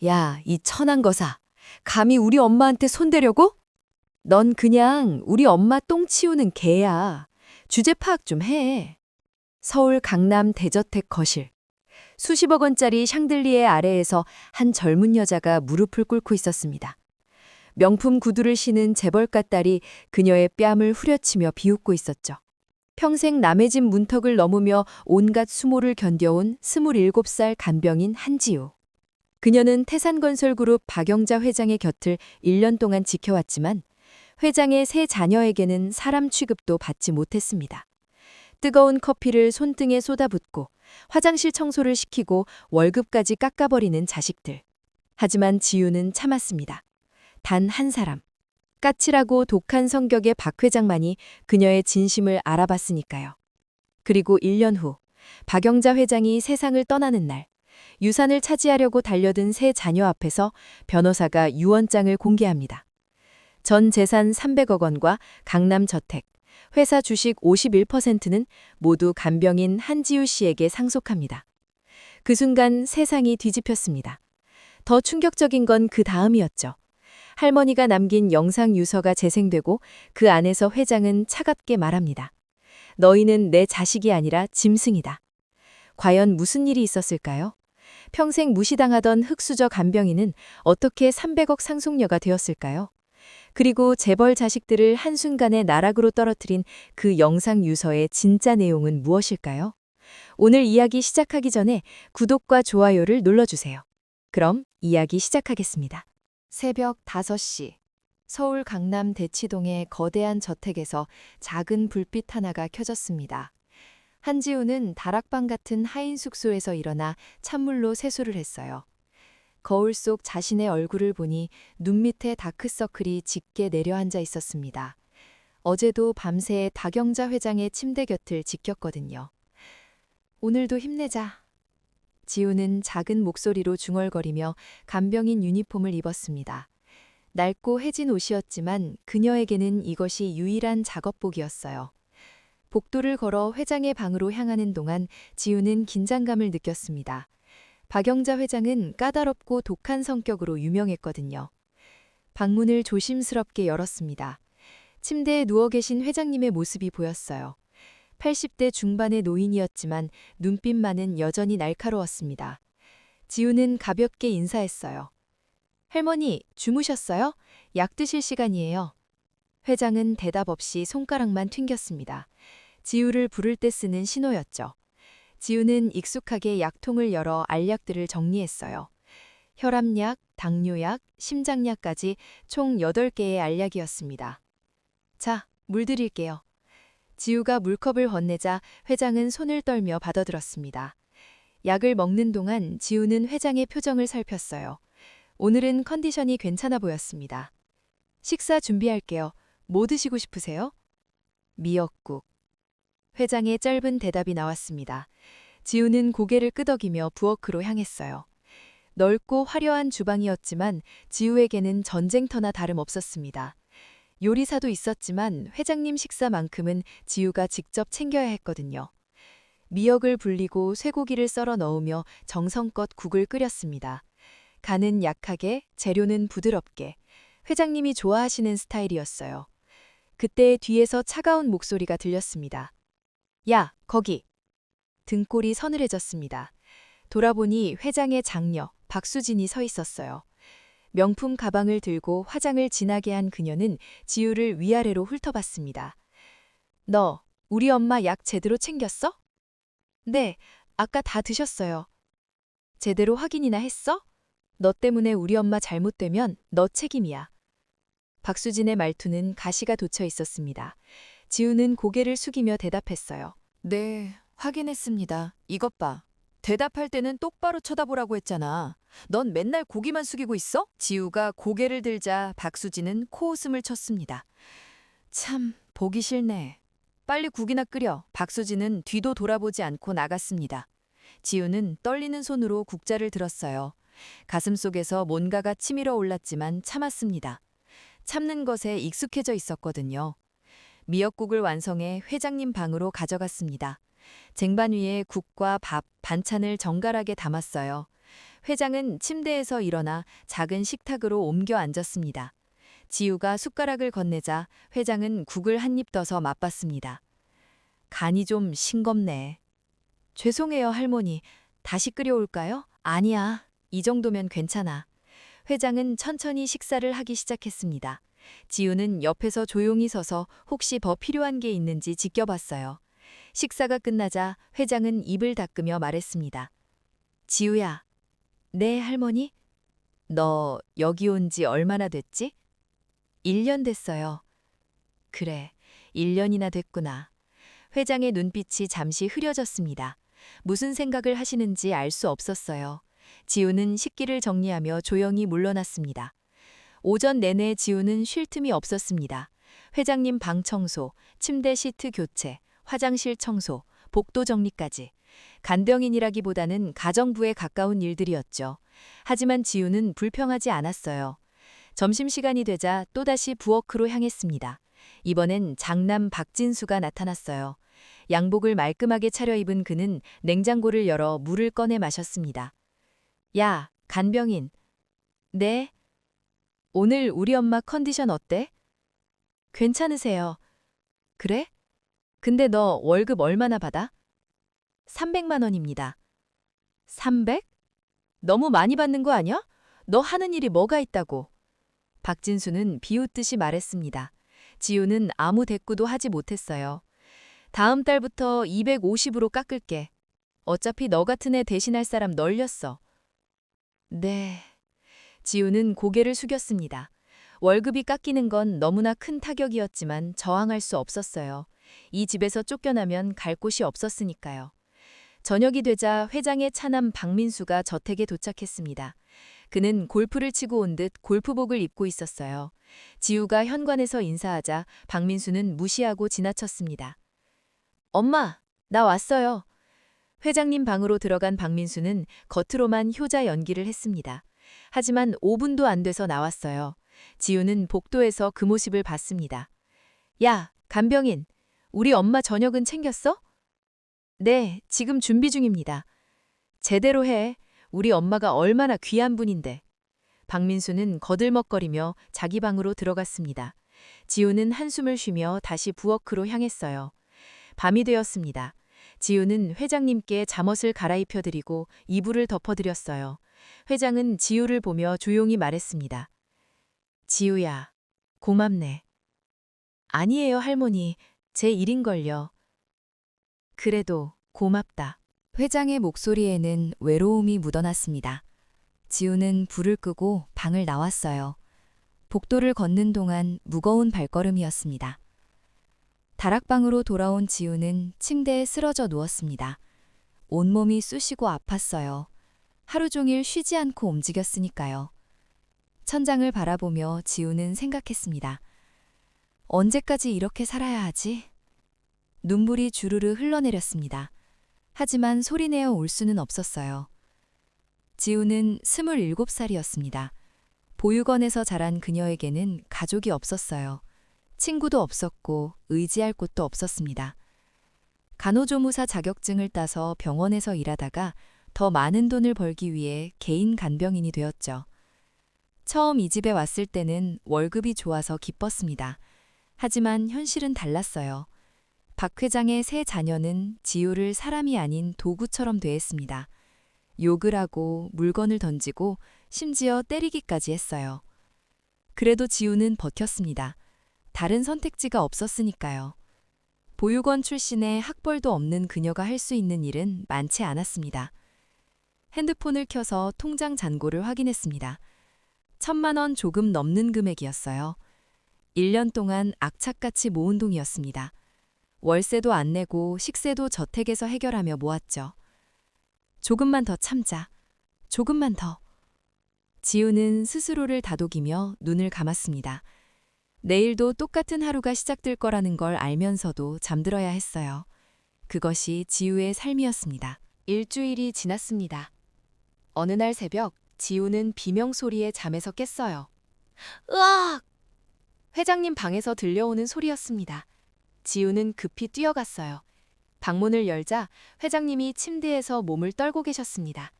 야, 이 천한 거사. 감히 우리 엄마한테 손대려고? 넌 그냥 우리 엄마 똥 치우는 개야. 주제 파악 좀 해. 서울 강남 대저택 거실. 수십억 원짜리 샹들리에 아래에서 한 젊은 여자가 무릎을 꿇고 있었습니다. 명품 구두를 신은 재벌가 딸이 그녀의 뺨을 후려치며 비웃고 있었죠. 평생 남의 집 문턱을 넘으며 온갖 수모를 견뎌온 27살 간병인 한지우. 그녀는 태산건설그룹 박영자 회장의 곁을 1년 동안 지켜왔지만 회장의 세 자녀에게는 사람 취급도 받지 못했습니다. 뜨거운 커피를 손등에 쏟아붓고 화장실 청소를 시키고 월급까지 깎아버리는 자식들. 하지만 지우는 참았습니다. 단 한 사람. 까칠하고 독한 성격의 박 회장만이 그녀의 진심을 알아봤으니까요. 그리고 1년 후 박영자 회장이 세상을 떠나는 날, 유산을 차지하려고 달려든 세 자녀 앞에서 변호사가 유언장을 공개합니다. 전 재산 300억 원과 강남 저택, 회사 주식 51%는 모두 간병인 한지우 씨에게 상속합니다. 그 순간 세상이 뒤집혔습니다. 더 충격적인 건 그 다음이었죠. 할머니가 남긴 영상 유서가 재생되고 그 안에서 회장은 차갑게 말합니다. 너희는 내 자식이 아니라 짐승이다. 과연 무슨 일이 있었을까요? 평생 무시당하던 흑수저 간병인은 어떻게 300억 상속녀가 되었을까요? 그리고 재벌 자식들을 한순간에 나락으로 떨어뜨린 그 영상 유서의 진짜 내용은 무엇일까요? 오늘 이야기 시작하기 전에 구독과 좋아요를 눌러주세요. 그럼 이야기 시작하겠습니다. 새벽 5시, 서울 강남 대치동의 거대한 저택에서 작은 불빛 하나가 켜졌습니다. 한지우는 다락방 같은 하인 숙소에서 일어나 찬물로 세수를 했어요. 거울 속 자신의 얼굴을 보니 눈 밑에 다크서클이 짙게 내려앉아 있었습니다. 어제도 밤새 박영자 회장의 침대 곁을 지켰거든요. 오늘도 힘내자. 지우는 작은 목소리로 중얼거리며 간병인 유니폼을 입었습니다. 낡고 해진 옷이었지만 그녀에게는 이것이 유일한 작업복이었어요. 복도를 걸어 회장의 방으로 향하는 동안 지우는 긴장감을 느꼈습니다. 박영자 회장은 까다롭고 독한 성격으로 유명했거든요. 방문을 조심스럽게 열었습니다. 침대에 누워 계신 회장님의 모습이 보였어요. 80대 중반의 노인이었지만 눈빛만은 여전히 날카로웠습니다. 지우는 가볍게 인사했어요. 할머니, 주무셨어요? 약 드실 시간이에요. 회장은 대답 없이 손가락만 튕겼습니다. 지우를 부를 때 쓰는 신호였죠. 지우는 익숙하게 약통을 열어 알약들을 정리했어요. 혈압약, 당뇨약, 심장약까지 총 8개의 알약이었습니다. 자, 물 드릴게요. 지우가 물컵을 건네자 회장은 손을 떨며 받아들었습니다. 약을 먹는 동안 지우는 회장의 표정을 살폈어요. 오늘은 컨디션이 괜찮아 보였습니다. 식사 준비할게요. 뭐 드시고 싶으세요? 미역국. 회장의 짧은 대답이 나왔습니다. 지우는 고개를 끄덕이며 부엌으로 향했어요. 넓고 화려한 주방이었지만 지우에게는 전쟁터나 다름없었습니다. 요리사도 있었지만 회장님 식사만큼은 지우가 직접 챙겨야 했거든요. 미역을 불리고 쇠고기를 썰어 넣으며 정성껏 국을 끓였습니다. 간은 약하게, 재료는 부드럽게. 회장님이 좋아하시는 스타일이었어요. 그때 뒤에서 차가운 목소리가 들렸습니다. 야, 거기! 등골이 서늘해졌습니다. 돌아보니 회장의 장녀, 박수진이 서 있었어요. 명품 가방을 들고 화장을 진하게 한 그녀는 지우를 위아래로 훑어봤습니다. 너, 우리 엄마 약 제대로 챙겼어? 네, 아까 다 드셨어요. 제대로 확인이나 했어? 너 때문에 우리 엄마 잘못되면 너 책임이야. 박수진의 말투는 가시가 돋쳐 있었습니다. 지우는 고개를 숙이며 대답했어요. 네, 확인했습니다. 이것 봐. 대답할 때는 똑바로 쳐다보라고 했잖아. 넌 맨날 고기만 숙이고 있어? 지우가 고개를 들자 박수진은 코웃음을 쳤습니다. 참, 보기 싫네. 빨리 국이나 끓여. 박수진은 뒤도 돌아보지 않고 나갔습니다. 지우는 떨리는 손으로 국자를 들었어요. 가슴속에서 뭔가가 치밀어 올랐지만 참았습니다. 참는 것에 익숙해져 있었거든요. 미역국을 완성해 회장님 방으로 가져갔습니다. 쟁반 위에 국과 밥, 반찬을 정갈하게 담았어요. 회장은 침대에서 일어나 작은 식탁으로 옮겨 앉았습니다. 지우가 숟가락을 건네자 회장은 국을 한 입 떠서 맛봤습니다. 간이 좀 싱겁네. 죄송해요, 할머니. 다시 끓여올까요? 아니야. 이 정도면 괜찮아. 회장은 천천히 식사를 하기 시작했습니다. 지우는 옆에서 조용히 서서 혹시 더 필요한 게 있는지 지켜봤어요. 식사가 끝나자 회장은 입을 닦으며 말했습니다. 지우야. 네, 할머니? 너 여기 온 지 얼마나 됐지? 1년 됐어요. 그래, 1년이나 됐구나. 회장의 눈빛이 잠시 흐려졌습니다. 무슨 생각을 하시는지 알 수 없었어요. 지우는 식기를 정리하며 조용히 물러났습니다. 오전 내내 지우는 쉴 틈이 없었습니다. 회장님 방 청소, 침대 시트 교체, 화장실 청소, 복도 정리까지. 간병인이라기보다는 가정부에 가까운 일들이었죠. 하지만 지우는 불평하지 않았어요. 점심시간이 되자 또다시 부엌으로 향했습니다. 이번엔 장남 박진수가 나타났어요. 양복을 말끔하게 차려입은 그는 냉장고를 열어 물을 꺼내 마셨습니다. 야, 간병인. 네? 오늘 우리 엄마 컨디션 어때? 괜찮으세요. 그래? 근데 너 월급 얼마나 받아? 300만 원입니다. 300? 너무 많이 받는 거 아니야? 너 하는 일이 뭐가 있다고? 박진수는 비웃듯이 말했습니다. 지우는 아무 대꾸도 하지 못했어요. 다음 달부터 250으로 깎을게. 어차피 너 같은 애 대신할 사람 널렸어. 네. 지우는 고개를 숙였습니다. 월급이 깎이는 건 너무나 큰 타격이었지만 저항할 수 없었어요. 이 집에서 쫓겨나면 갈 곳이 없었으니까요. 저녁이 되자 회장의 차남 박민수가 저택에 도착했습니다. 그는 골프를 치고 온 듯 골프복을 입고 있었어요. 지우가 현관에서 인사하자 박민수는 무시하고 지나쳤습니다. 엄마, 나 왔어요. 회장님 방으로 들어간 박민수는 겉으로만 효자 연기를 했습니다. 하지만 5분도 안 돼서 나왔어요. 지우는 복도에서 그 모습을 봤습니다. 야, 간병인, 우리 엄마 저녁은 챙겼어? 네, 지금 준비 중입니다. 제대로 해. 우리 엄마가 얼마나 귀한 분인데. 박민수는 거들먹거리며 자기 방으로 들어갔습니다. 지우는 한숨을 쉬며 다시 부엌으로 향했어요. 밤이 되었습니다. 지우는 회장님께 잠옷을 갈아입혀드리고 이불을 덮어드렸어요. 회장은 지우를 보며 조용히 말했습니다. 지우야, 고맙네. 아니에요, 할머니. 제 일인걸요. 그래도 고맙다. 회장의 목소리에는 외로움이 묻어났습니다. 지우는 불을 끄고 방을 나왔어요. 복도를 걷는 동안 무거운 발걸음이었습니다. 다락방으로 돌아온 지우는 침대에 쓰러져 누웠습니다. 온몸이 쑤시고 아팠어요. 하루 종일 쉬지 않고 움직였으니까요. 천장을 바라보며 지우는 생각했습니다. 언제까지 이렇게 살아야 하지? 눈물이 주르르 흘러내렸습니다. 하지만 소리내어 울 수는 없었어요. 지우는 27살이었습니다. 보육원에서 자란 그녀에게는 가족이 없었어요. 친구도 없었고 의지할 곳도 없었습니다. 간호조무사 자격증을 따서 병원에서 일하다가 더 많은 돈을 벌기 위해 개인 간병인이 되었죠. 처음 이 집에 왔을 때는 월급이 좋아서 기뻤습니다. 하지만 현실은 달랐어요. 박 회장의 세 자녀는 지우를 사람이 아닌 도구처럼 대했습니다. 욕을 하고 물건을 던지고 심지어 때리기까지 했어요. 그래도 지우는 버텼습니다. 다른 선택지가 없었으니까요. 보육원 출신의 학벌도 없는 그녀가 할 수 있는 일은 많지 않았습니다. 핸드폰을 켜서 통장 잔고를 확인했습니다. 1,000만 원 조금 넘는 금액이었어요. 1년 동안 악착같이 모은 돈이었습니다. 월세도 안 내고 식세도 저택에서 해결하며 모았죠. 조금만 더 참자. 조금만 더. 지우는 스스로를 다독이며 눈을 감았습니다. 내일도 똑같은 하루가 시작될 거라는 걸 알면서도 잠들어야 했어요. 그것이 지우의 삶이었습니다. 일주일이 지났습니다. 어느 날 새벽 지우는 비명소리에 잠에서 깼어요. 으악! 회장님 방에서 들려오는 소리였습니다. 지우는 급히 뛰어갔어요. 방문을 열자 회장님이 침대에서 몸을 떨고 계셨습니다.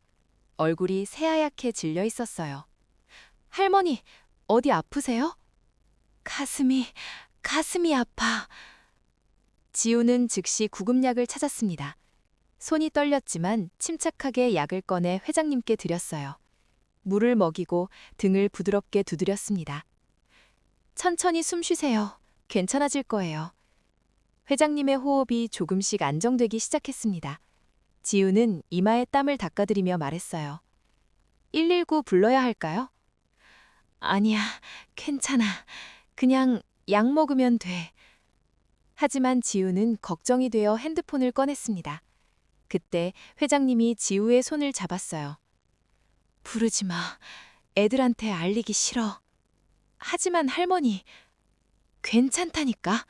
얼굴이 새하얗게 질려 있었어요. 할머니, 어디 아프세요? 가슴이 아파. 지우는 즉시 구급약을 찾았습니다. 손이 떨렸지만 침착하게 약을 꺼내 회장님께 드렸어요. 물을 먹이고 등을 부드럽게 두드렸습니다. 천천히 숨 쉬세요. 괜찮아질 거예요. 회장님의 호흡이 조금씩 안정되기 시작했습니다. 지우는 이마에 땀을 닦아드리며 말했어요. 119 불러야 할까요? 아니야, 괜찮아. 그냥 약 먹으면 돼. 하지만 지우는 걱정이 되어 핸드폰을 꺼냈습니다. 그때 회장님이 지우의 손을 잡았어요. 부르지 마. 애들한테 알리기 싫어. 하지만 할머니, 괜찮다니까.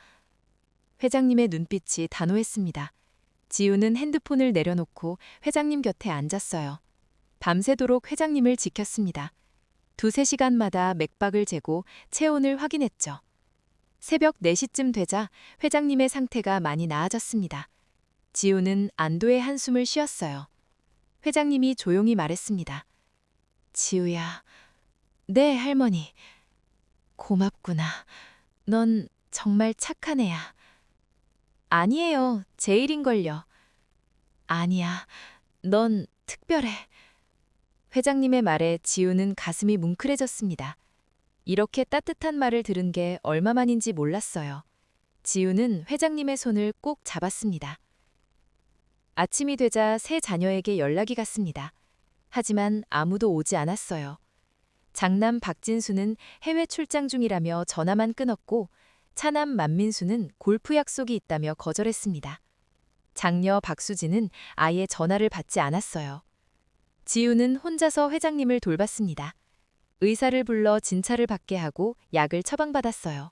회장님의 눈빛이 단호했습니다. 지우는 핸드폰을 내려놓고 회장님 곁에 앉았어요. 밤새도록 회장님을 지켰습니다. 2~3시간마다 맥박을 재고 체온을 확인했죠. 새벽 4시쯤 되자 회장님의 상태가 많이 나아졌습니다. 지우는 안도의 한숨을 쉬었어요. 회장님이 조용히 말했습니다. 지우야. 네, 할머니. 고맙구나. 넌 정말 착한 애야. 아니에요. 제 일인걸요. 아니야. 넌 특별해. 회장님의 말에 지우는 가슴이 뭉클해졌습니다. 이렇게 따뜻한 말을 들은 게 얼마만인지 몰랐어요. 지우는 회장님의 손을 꼭 잡았습니다. 아침이 되자 세 자녀에게 연락이 갔습니다. 하지만 아무도 오지 않았어요. 장남 박진수는 해외 출장 중이라며 전화만 끊었고 차남 만민수는 골프 약속이 있다며 거절했습니다. 장녀 박수진은 아예 전화를 받지 않았어요. 지우는 혼자서 회장님을 돌봤습니다. 의사를 불러 진찰을 받게 하고 약을 처방받았어요.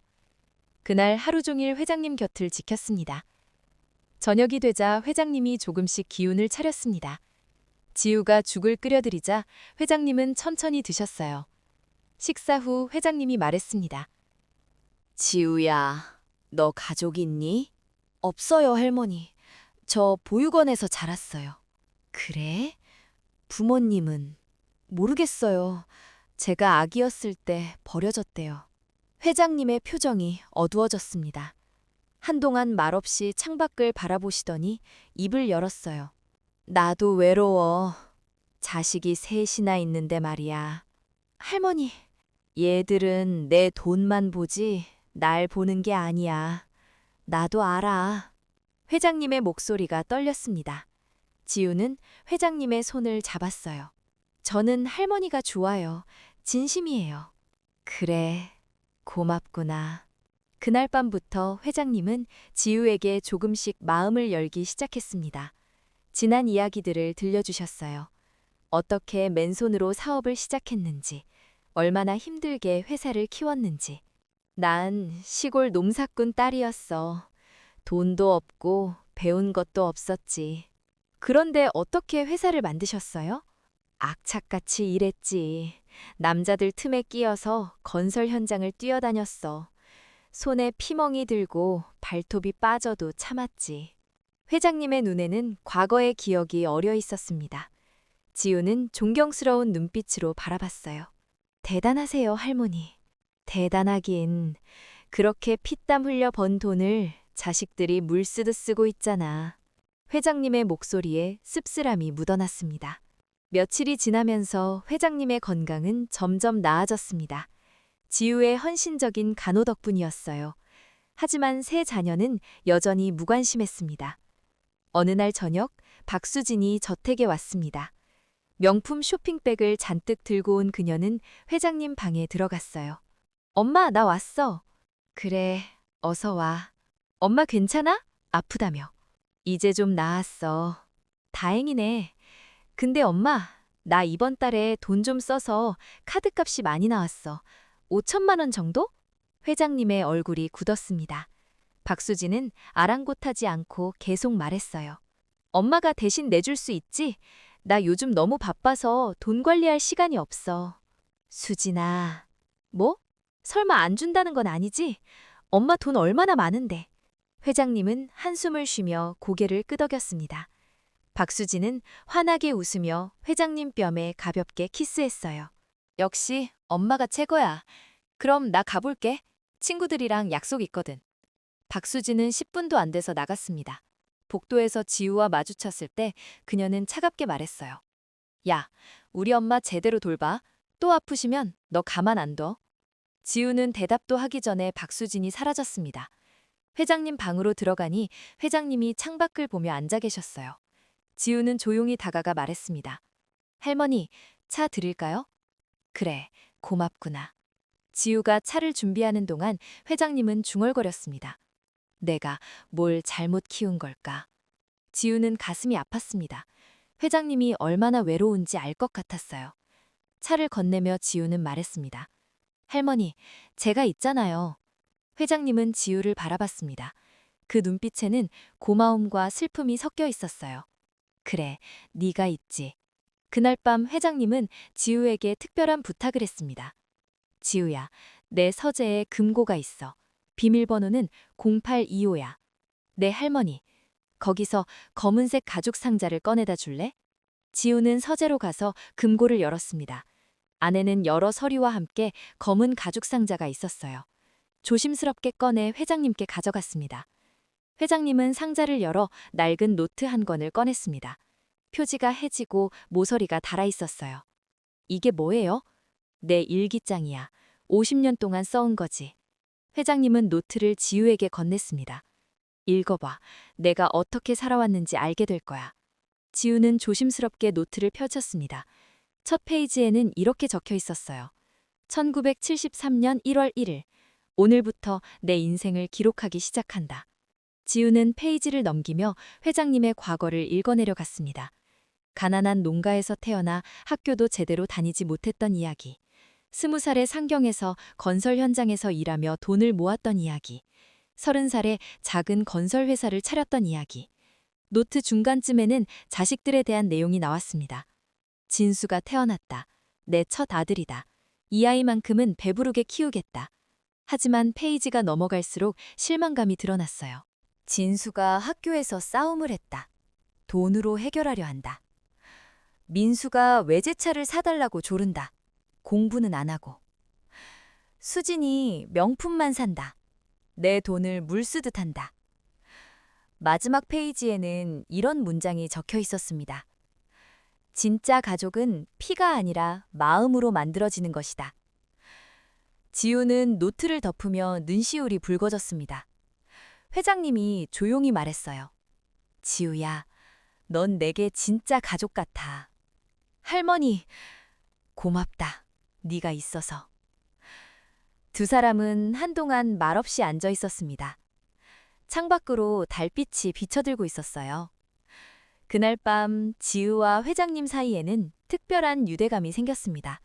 그날 하루 종일 회장님 곁을 지켰습니다. 저녁이 되자 회장님이 조금씩 기운을 차렸습니다. 지우가 죽을 끓여드리자 회장님은 천천히 드셨어요. 식사 후 회장님이 말했습니다. 지우야, 너 가족 있니? 없어요, 할머니. 저 보육원에서 자랐어요. 그래? 부모님은? 모르겠어요. 제가 아기였을 때 버려졌대요. 회장님의 표정이 어두워졌습니다. 한동안 말없이 창밖을 바라보시더니 입을 열었어요. 나도 외로워. 자식이 셋이나 있는데 말이야. 할머니, 얘들은 내 돈만 보지 날 보는 게 아니야. 나도 알아. 회장님의 목소리가 떨렸습니다. 지우는 회장님의 손을 잡았어요. 저는 할머니가 좋아요. 진심이에요. 그래, 고맙구나. 그날 밤부터 회장님은 지우에게 조금씩 마음을 열기 시작했습니다. 지난 이야기들을 들려주셨어요. 어떻게 맨손으로 사업을 시작했는지, 얼마나 힘들게 회사를 키웠는지. 난 시골 농사꾼 딸이었어. 돈도 없고 배운 것도 없었지. 그런데 어떻게 회사를 만드셨어요? 악착같이 일했지. 남자들 틈에 끼어서 건설 현장을 뛰어다녔어. 손에 피멍이 들고 발톱이 빠져도 참았지. 회장님의 눈에는 과거의 기억이 어려 있었습니다. 지우는 존경스러운 눈빛으로 바라봤어요. 대단하세요, 할머니. 대단하긴. 그렇게 피땀 흘려 번 돈을 자식들이 물 쓰듯 쓰고 있잖아. 회장님의 목소리에 씁쓸함이 묻어났습니다. 며칠이 지나면서 회장님의 건강은 점점 나아졌습니다. 지우의 헌신적인 간호 덕분이었어요. 하지만 세 자녀는 여전히 무관심했습니다. 어느 날 저녁, 박수진이 저택에 왔습니다. 명품 쇼핑백을 잔뜩 들고 온 그녀는 회장님 방에 들어갔어요. 엄마, 나 왔어. 그래, 어서 와. 엄마 괜찮아? 아프다며. 이제 좀 나았어. 다행이네. 근데 엄마, 나 이번 달에 돈 좀 써서 카드값이 많이 나왔어. 5천만 원 정도? 회장님의 얼굴이 굳었습니다. 박수진은 아랑곳하지 않고 계속 말했어요. 엄마가 대신 내줄 수 있지? 나 요즘 너무 바빠서 돈 관리할 시간이 없어. 수진아. 뭐? 설마 안 준다는 건 아니지? 엄마 돈 얼마나 많은데. 회장님은 한숨을 쉬며 고개를 끄덕였습니다. 박수진은 환하게 웃으며 회장님 뺨에 가볍게 키스했어요. 역시 엄마가 최고야. 그럼 나 가볼게. 친구들이랑 약속 있거든. 박수진은 10분도 안 돼서 나갔습니다. 복도에서 지우와 마주쳤을 때 그녀는 차갑게 말했어요. 야, 우리 엄마 제대로 돌봐. 또 아프시면 너 가만 안 둬. 지우는 대답도 하기 전에 박수진이 사라졌습니다. 회장님 방으로 들어가니 회장님이 창밖을 보며 앉아 계셨어요. 지우는 조용히 다가가 말했습니다. 할머니, 차 드릴까요? 그래, 고맙구나. 지우가 차를 준비하는 동안 회장님은 중얼거렸습니다. 내가 뭘 잘못 키운 걸까? 지우는 가슴이 아팠습니다. 회장님이 얼마나 외로운지 알 것 같았어요. 차를 건네며 지우는 말했습니다. 할머니, 제가 있잖아요. 회장님은 지우를 바라봤습니다. 그 눈빛에는 고마움과 슬픔이 섞여 있었어요. 그래, 네가 있지. 그날 밤 회장님은 지우에게 특별한 부탁을 했습니다. 지우야, 내 서재에 금고가 있어. 비밀번호는 0825야. 내 할머니, 거기서 검은색 가죽 상자를 꺼내다 줄래? 지우는 서재로 가서 금고를 열었습니다. 안에는 여러 서류와 함께 검은 가죽 상자가 있었어요. 조심스럽게 꺼내 회장님께 가져갔습니다. 회장님은 상자를 열어 낡은 노트 한 권을 꺼냈습니다. 표지가 해지고 모서리가 달아 있었어요. 이게 뭐예요? 내 일기장이야. 50년 동안 써온 거지. 회장님은 노트를 지우에게 건넸습니다. 읽어봐. 내가 어떻게 살아왔는지 알게 될 거야. 지우는 조심스럽게 노트를 펼쳤습니다. 첫 페이지에는 이렇게 적혀 있었어요. 1973년 1월 1일. 오늘부터 내 인생을 기록하기 시작한다. 지우는 페이지를 넘기며 회장님의 과거를 읽어내려 갔습니다. 가난한 농가에서 태어나 학교도 제대로 다니지 못했던 이야기. 20살의 상경에서 건설 현장에서 일하며 돈을 모았던 이야기. 30살에 작은 건설 회사를 차렸던 이야기. 노트 중간쯤에는 자식들에 대한 내용이 나왔습니다. 진수가 태어났다. 내 첫 아들이다. 이 아이만큼은 배부르게 키우겠다. 하지만 페이지가 넘어갈수록 실망감이 드러났어요. 진수가 학교에서 싸움을 했다. 돈으로 해결하려 한다. 민수가 외제차를 사달라고 조른다. 공부는 안 하고. 수진이 명품만 산다. 내 돈을 물 쓰듯 한다. 마지막 페이지에는 이런 문장이 적혀 있었습니다. 진짜 가족은 피가 아니라 마음으로 만들어지는 것이다. 지우는 노트를 덮으며 눈시울이 붉어졌습니다. 회장님이 조용히 말했어요. 지우야, 넌 내게 진짜 가족 같아. 할머니, 고맙다. 네가 있어서. 두 사람은 한동안 말없이 앉아 있었습니다. 창밖으로 달빛이 비쳐들고 있었어요. 그날 밤 지우와 회장님 사이에는 특별한 유대감이 생겼습니다.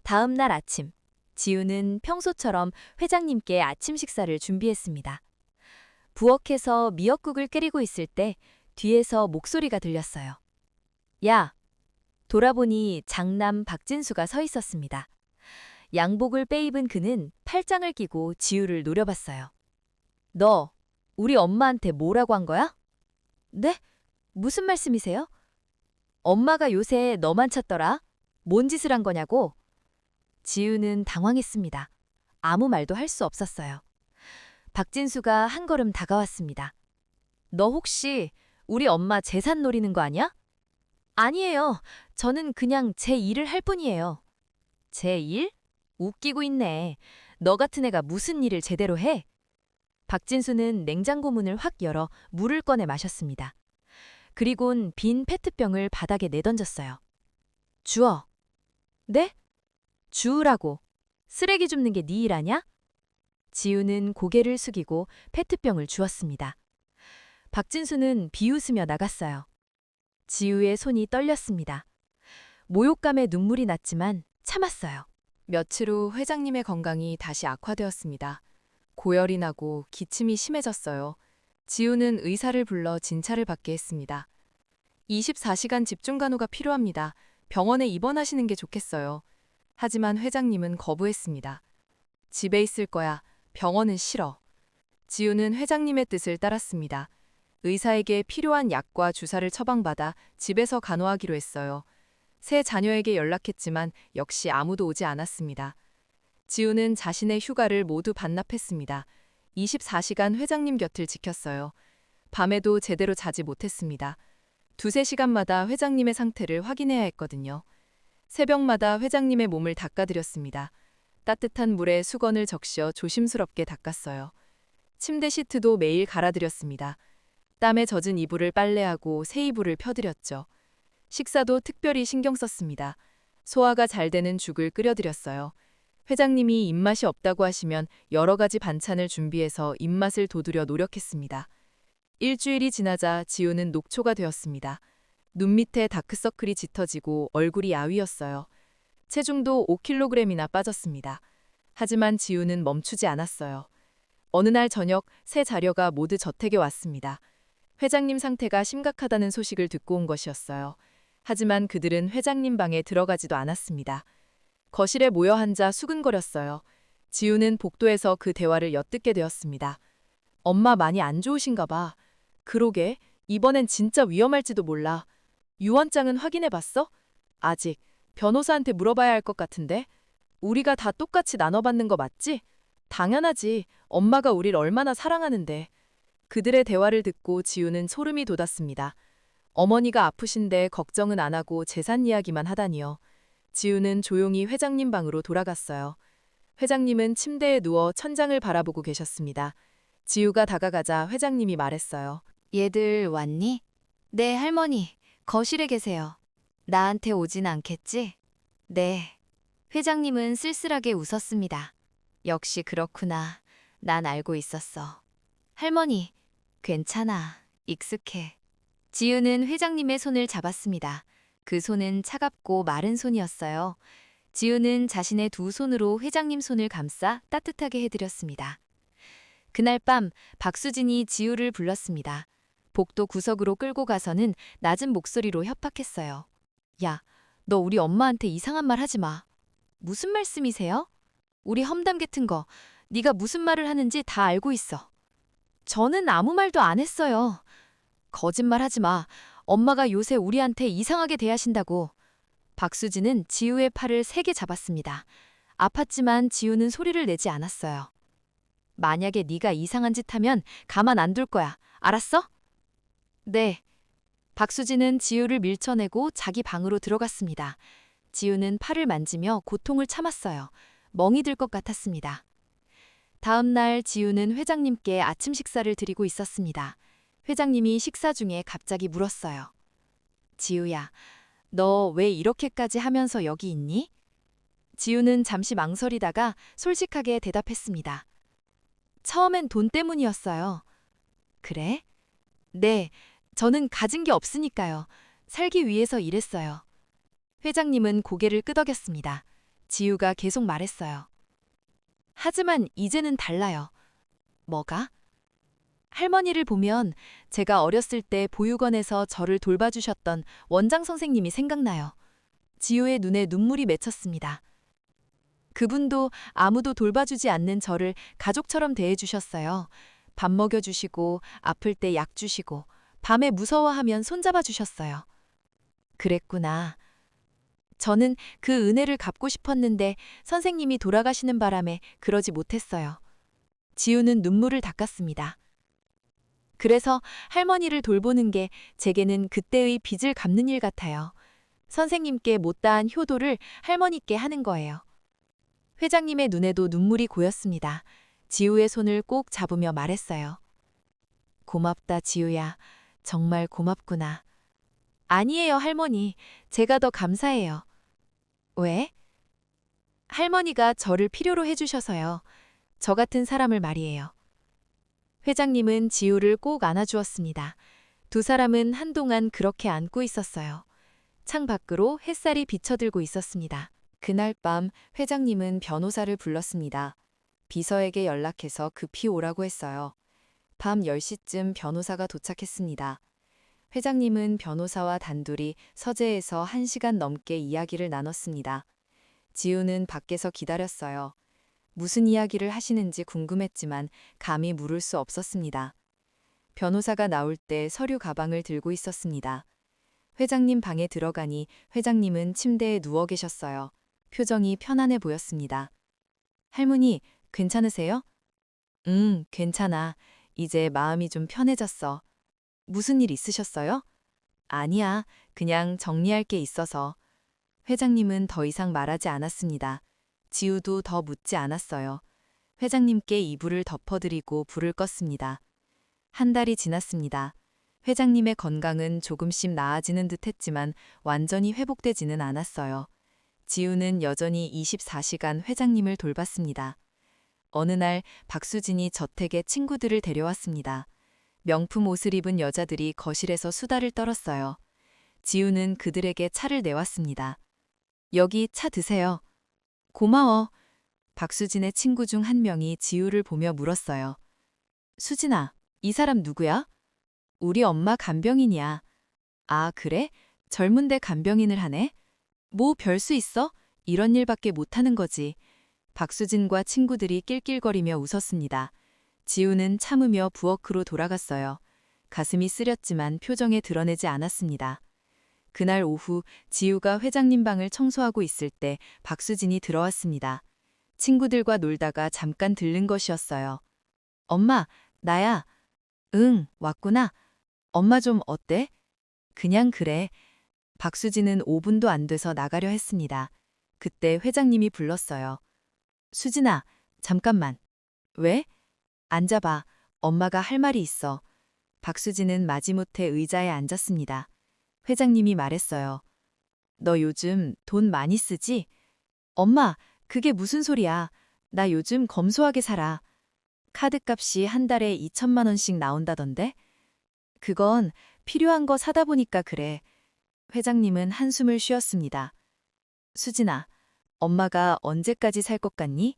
다음 날 아침, 지우는 평소처럼 회장님께 아침 식사를 준비했습니다. 부엌에서 미역국을 끓이고 있을 때 뒤에서 목소리가 들렸어요. 야! 돌아보니 장남 박진수가 서 있었습니다. 양복을 빼입은 그는 팔짱을 끼고 지우를 노려봤어요. 너, 우리 엄마한테 뭐라고 한 거야? 네? 무슨 말씀이세요? 엄마가 요새 너만 찾더라. 뭔 짓을 한 거냐고? 지우는 당황했습니다. 아무 말도 할 수 없었어요. 박진수가 한 걸음 다가왔습니다. 너 혹시 우리 엄마 재산 노리는 거 아니야? 아니에요. 저는 그냥 제 일을 할 뿐이에요. 제 일? 웃기고 있네. 너 같은 애가 무슨 일을 제대로 해? 박진수는 냉장고 문을 확 열어 물을 꺼내 마셨습니다. 그리곤 빈 페트병을 바닥에 내던졌어요. 주워. 네? 주우라고. 쓰레기 줍는 게 네 일 아냐? 지우는 고개를 숙이고 페트병을 주었습니다. 박진수는 비웃으며 나갔어요. 지우의 손이 떨렸습니다. 모욕감에 눈물이 났지만 참았어요. 며칠 후 회장님의 건강이 다시 악화되었습니다. 고열이 나고 기침이 심해졌어요. 지우는 의사를 불러 진찰을 받게 했습니다. 24시간 집중 간호가 필요합니다. 병원에 입원하시는 게 좋겠어요. 하지만 회장님은 거부했습니다. 집에 있을 거야. 병원은 싫어. 지우는 회장님의 뜻을 따랐습니다. 의사에게 필요한 약과 주사를 처방받아 집에서 간호하기로 했어요. 세 자녀에게 연락했지만 역시 아무도 오지 않았습니다. 지우는 자신의 휴가를 모두 반납했습니다. 24시간 회장님 곁을 지켰어요. 밤에도 제대로 자지 못했습니다. 두세 시간마다 회장님의 상태를 확인해야 했거든요. 새벽마다 회장님의 몸을 닦아드렸습니다. 따뜻한 물에 수건을 적셔 조심스럽게 닦았어요. 침대 시트도 매일 갈아드렸습니다. 땀에 젖은 이불을 빨래하고 새 이불을 펴드렸죠. 식사도 특별히 신경 썼습니다. 소화가 잘 되는 죽을 끓여드렸어요. 회장님이 입맛이 없다고 하시면 여러 가지 반찬을 준비해서 입맛을 돋우려 노력했습니다. 일주일이 지나자 지우는 녹초가 되었습니다. 눈 밑에 다크서클이 짙어지고 얼굴이 야위었어요. 체중도 5kg이나 빠졌습니다. 하지만 지우는 멈추지 않았어요. 어느 날 저녁 세 자녀가 모두 저택에 왔습니다. 회장님 상태가 심각하다는 소식을 듣고 온 것이었어요. 하지만 그들은 회장님 방에 들어가지도 않았습니다. 거실에 모여 앉아 수근거렸어요. 지우는 복도에서 그 대화를 엿듣게 되었습니다. 엄마 많이 안 좋으신가 봐. 그러게, 이번엔 진짜 위험할지도 몰라. 유언장은 확인해 봤어? 아직. 변호사한테 물어봐야 할 것 같은데. 우리가 다 똑같이 나눠받는 거 맞지? 당연하지. 엄마가 우릴 얼마나 사랑하는데. 그들의 대화를 듣고 지우는 소름이 돋았습니다. 어머니가 아프신데 걱정은 안 하고 재산 이야기만 하다니요. 지우는 조용히 회장님 방으로 돌아갔어요. 회장님은 침대에 누워 천장을 바라보고 계셨습니다. 지우가 다가가자 회장님이 말했어요. 얘들 왔니? 네, 할머니. 거실에 계세요. 나한테 오진 않겠지? 네. 회장님은 쓸쓸하게 웃었습니다. 역시 그렇구나. 난 알고 있었어. 할머니, 괜찮아. 익숙해. 지우는 회장님의 손을 잡았습니다. 그 손은 차갑고 마른 손이었어요. 지우는 자신의 두 손으로 회장님 손을 감싸 따뜻하게 해드렸습니다. 그날 밤 박수진이 지우를 불렀습니다. 복도 구석으로 끌고 가서는 낮은 목소리로 협박했어요. 야, 너 우리 엄마한테 이상한 말 하지 마. 무슨 말씀이세요? 우리 험담 같은 거 네가 무슨 말을 하는지 다 알고 있어. 저는 아무 말도 안 했어요. 거짓말 하지 마. 엄마가 요새 우리한테 이상하게 대하신다고. 박수진은 지우의 팔을 세게 잡았습니다. 아팠지만 지우는 소리를 내지 않았어요. 만약에 네가 이상한 짓 하면 가만 안 둘 거야. 알았어? 네. 박수진은 지우를 밀쳐내고 자기 방으로 들어갔습니다. 지우는 팔을 만지며 고통을 참았어요. 멍이 들 것 같았습니다. 다음 날 지우는 회장님께 아침 식사를 드리고 있었습니다. 회장님이 식사 중에 갑자기 물었어요. 지우야, 너 왜 이렇게까지 하면서 여기 있니? 지우는 잠시 망설이다가 솔직하게 대답했습니다. 처음엔 돈 때문이었어요. 그래? 네, 저는 가진 게 없으니까요. 살기 위해서 일했어요. 회장님은 고개를 끄덕였습니다. 지우가 계속 말했어요. 하지만 이제는 달라요. 뭐가? 할머니를 보면 제가 어렸을 때 보육원에서 저를 돌봐주셨던 원장 선생님이 생각나요. 지우의 눈에 눈물이 맺혔습니다. 그분도 아무도 돌봐주지 않는 저를 가족처럼 대해주셨어요. 밥 먹여주시고 아플 때 약 주시고 밤에 무서워하면 손잡아 주셨어요. 그랬구나. 저는 그 은혜를 갚고 싶었는데 선생님이 돌아가시는 바람에 그러지 못했어요. 지우는 눈물을 닦았습니다. 그래서 할머니를 돌보는 게 제게는 그때의 빚을 갚는 일 같아요. 선생님께 못다한 효도를 할머니께 하는 거예요. 회장님의 눈에도 눈물이 고였습니다. 지우의 손을 꼭 잡으며 말했어요. 고맙다, 지우야. 정말 고맙구나. 아니에요, 할머니. 제가 더 감사해요. 왜? 할머니가 저를 필요로 해주셔서요. 저 같은 사람을 말이에요. 회장님은 지우를 꼭 안아주었습니다. 두 사람은 한동안 그렇게 안고 있었어요. 창 밖으로 햇살이 비쳐들고 있었습니다. 그날 밤 회장님은 변호사를 불렀습니다. 비서에게 연락해서 급히 오라고 했어요. 밤 10시쯤 변호사가 도착했습니다. 회장님은 변호사와 단둘이 서재에서 1시간 넘게 이야기를 나눴습니다. 지우는 밖에서 기다렸어요. 무슨 이야기를 하시는지 궁금했지만 감히 물을 수 없었습니다. 변호사가 나올 때 서류 가방을 들고 있었습니다. 회장님 방에 들어가니 회장님은 침대에 누워 계셨어요. 표정이 편안해 보였습니다. 할머니, 괜찮으세요? 응, 괜찮아. 이제 마음이 좀 편해졌어. 무슨 일 있으셨어요? 아니야, 그냥 정리할 게 있어서. 회장님은 더 이상 말하지 않았습니다. 지우도 더 묻지 않았어요. 회장님께 이불을 덮어드리고 불을 껐습니다. 한 달이 지났습니다. 회장님의 건강은 조금씩 나아지는 듯 했지만 완전히 회복되지는 않았어요. 지우는 여전히 24시간 회장님을 돌봤습니다. 어느 날 박수진이 저택에 친구들을 데려왔습니다. 명품 옷을 입은 여자들이 거실에서 수다를 떨었어요. 지우는 그들에게 차를 내왔습니다. 여기 차 드세요. 고마워. 박수진의 친구 중 한 명이 지우를 보며 물었어요. 수진아, 이 사람 누구야? 우리 엄마 간병인이야. 아, 그래? 젊은데 간병인을 하네? 뭐 별수 있어? 이런 일밖에 못하는 거지. 박수진과 친구들이 낄낄거리며 웃었습니다. 지우는 참으며 부엌으로 돌아갔어요. 가슴이 쓰렸지만 표정에 드러내지 않았습니다. 그날 오후 지우가 회장님 방을 청소하고 있을 때 박수진이 들어왔습니다. 친구들과 놀다가 잠깐 들른 것이었어요. 엄마, 나야. 응, 왔구나. 엄마 좀 어때? 그냥 그래. 박수진은 5분도 안 돼서 나가려 했습니다. 그때 회장님이 불렀어요. 수진아, 잠깐만. 왜? 앉아봐. 엄마가 할 말이 있어. 박수진은 마지못해 의자에 앉았습니다. 회장님이 말했어요. 너 요즘 돈 많이 쓰지? 엄마, 그게 무슨 소리야. 나 요즘 검소하게 살아. 카드값이 한 달에 2천만 원씩 나온다던데? 그건 필요한 거 사다 보니까 그래. 회장님은 한숨을 쉬었습니다. 수진아, 엄마가 언제까지 살 것 같니?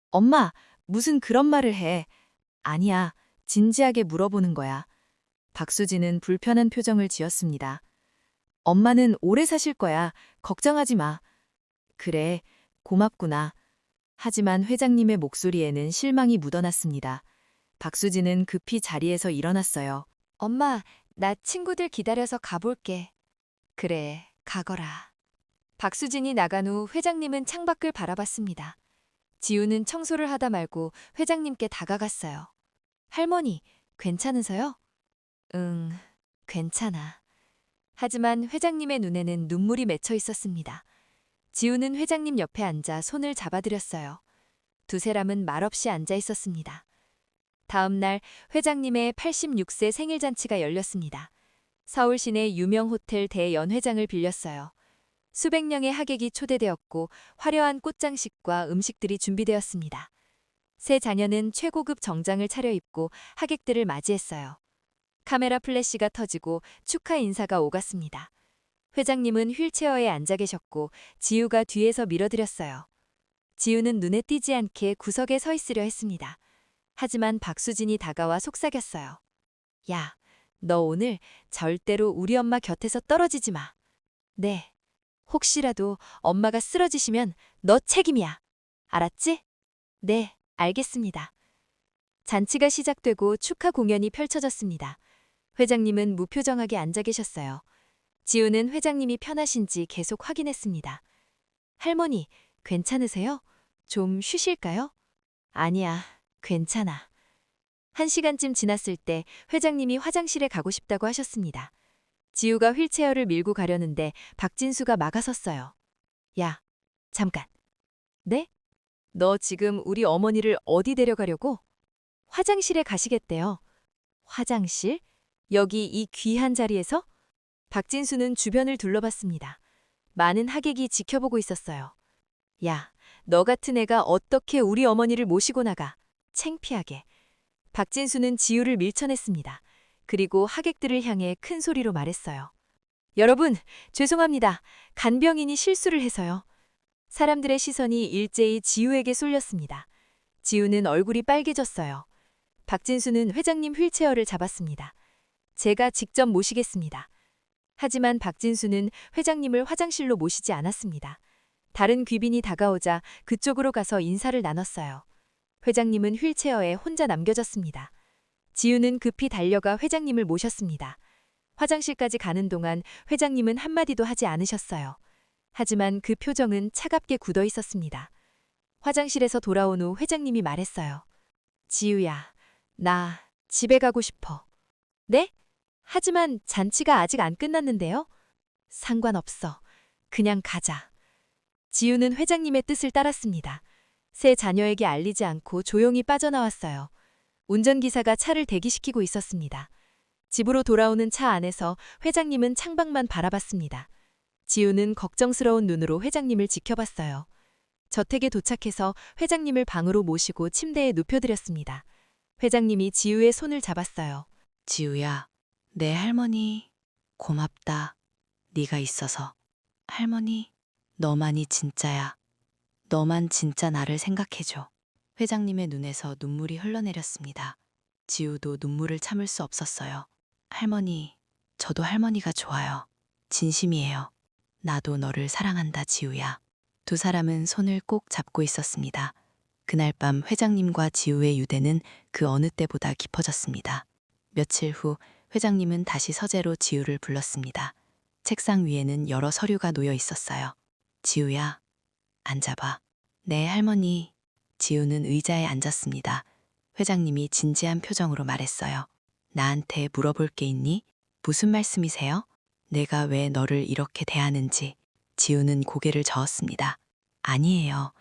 엄마, 무슨 그런 말을 해. 아니야, 진지하게 물어보는 거야. 박수진은 불편한 표정을 지었습니다. 엄마는 오래 사실 거야. 걱정하지 마. 그래, 고맙구나. 하지만 회장님의 목소리에는 실망이 묻어났습니다. 박수진은 급히 자리에서 일어났어요. 엄마, 나 친구들 기다려서 가볼게. 그래, 가거라. 박수진이 나간 후 회장님은 창밖을 바라봤습니다. 지우는 청소를 하다 말고 회장님께 다가갔어요. 할머니, 괜찮으세요? 응, 괜찮아. 하지만 회장님의 눈에는 눈물이 맺혀 있었습니다. 지우는 회장님 옆에 앉아 손을 잡아드렸어요. 두 사람은 말없이 앉아 있었습니다. 다음 날 회장님의 86세 생일잔치가 열렸습니다. 서울 시내 유명 호텔 대연회장을 빌렸어요. 수백 명의 하객이 초대되었고 화려한 꽃장식과 음식들이 준비되었습니다. 세 자녀는 최고급 정장을 차려입고 하객들을 맞이했어요. 카메라 플래시가 터지고 축하 인사가 오갔습니다. 회장님은 휠체어에 앉아 계셨고 지우가 뒤에서 밀어드렸어요. 지우는 눈에 띄지 않게 구석에 서 있으려 했습니다. 하지만 박수진이 다가와 속삭였어요. 야, 너 오늘 절대로 우리 엄마 곁에서 떨어지지 마. 네. 혹시라도 엄마가 쓰러지시면 너 책임이야. 알았지? 네, 알겠습니다. 잔치가 시작되고 축하 공연이 펼쳐졌습니다. 회장님은 무표정하게 앉아 계셨어요. 지우는 회장님이 편하신지 계속 확인했습니다. 할머니, 괜찮으세요? 좀 쉬실까요? 아니야, 괜찮아. 1시간쯤 지났을 때 회장님이 화장실에 가고 싶다고 하셨습니다. 지우가 휠체어를 밀고 가려는데 박진수가 막아섰어요. 야, 잠깐. 네? 너 지금 우리 어머니를 어디 데려가려고? 화장실에 가시겠대요. 화장실? 여기 이 귀한 자리에서? 박진수는 주변을 둘러봤습니다. 많은 하객이 지켜보고 있었어요. 야, 너 같은 애가 어떻게 우리 어머니를 모시고 나가? 창피하게. 박진수는 지우를 밀쳐냈습니다. 그리고 하객들을 향해 큰 소리로 말했어요. 여러분, 죄송합니다. 간병인이 실수를 해서요. 사람들의 시선이 일제히 지우에게 쏠렸습니다. 지우는 얼굴이 빨개졌어요. 박진수는 회장님 휠체어를 잡았습니다. 제가 직접 모시겠습니다. 하지만 박진수는 회장님을 화장실로 모시지 않았습니다. 다른 귀빈이 다가오자 그쪽으로 가서 인사를 나눴어요. 회장님은 휠체어에 혼자 남겨졌습니다. 지우는 급히 달려가 회장님을 모셨습니다. 화장실까지 가는 동안 회장님은 한마디도 하지 않으셨어요. 하지만 그 표정은 차갑게 굳어 있었습니다. 화장실에서 돌아온 후 회장님이 말했어요. 지우야, 나 집에 가고 싶어. 네? 하지만 잔치가 아직 안 끝났는데요? 상관없어. 그냥 가자. 지우는 회장님의 뜻을 따랐습니다. 새 자녀에게 알리지 않고 조용히 빠져나왔어요. 운전기사가 차를 대기시키고 있었습니다. 집으로 돌아오는 차 안에서 회장님은 창밖만 바라봤습니다. 지우는 걱정스러운 눈으로 회장님을 지켜봤어요. 저택에 도착해서 회장님을 방으로 모시고 침대에 눕혀드렸습니다. 회장님이 지우의 손을 잡았어요. 지우야, 내 할머니 고맙다. 네가 있어서. 할머니, 너만이 진짜야. 너만 진짜 나를 생각해줘. 회장님의 눈에서 눈물이 흘러내렸습니다. 지우도 눈물을 참을 수 없었어요. 할머니, 저도 할머니가 좋아요. 진심이에요. 나도 너를 사랑한다, 지우야. 두 사람은 손을 꼭 잡고 있었습니다. 그날 밤 회장님과 지우의 유대는 그 어느 때보다 깊어졌습니다. 며칠 후 회장님은 다시 서재로 지우를 불렀습니다. 책상 위에는 여러 서류가 놓여 있었어요. 지우야, 앉아봐. 네, 할머니. 지우는 의자에 앉았습니다. 회장님이 진지한 표정으로 말했어요. 나한테 물어볼 게 있니? 무슨 말씀이세요? 내가 왜 너를 이렇게 대하는지. 지우는 고개를 저었습니다. 아니에요.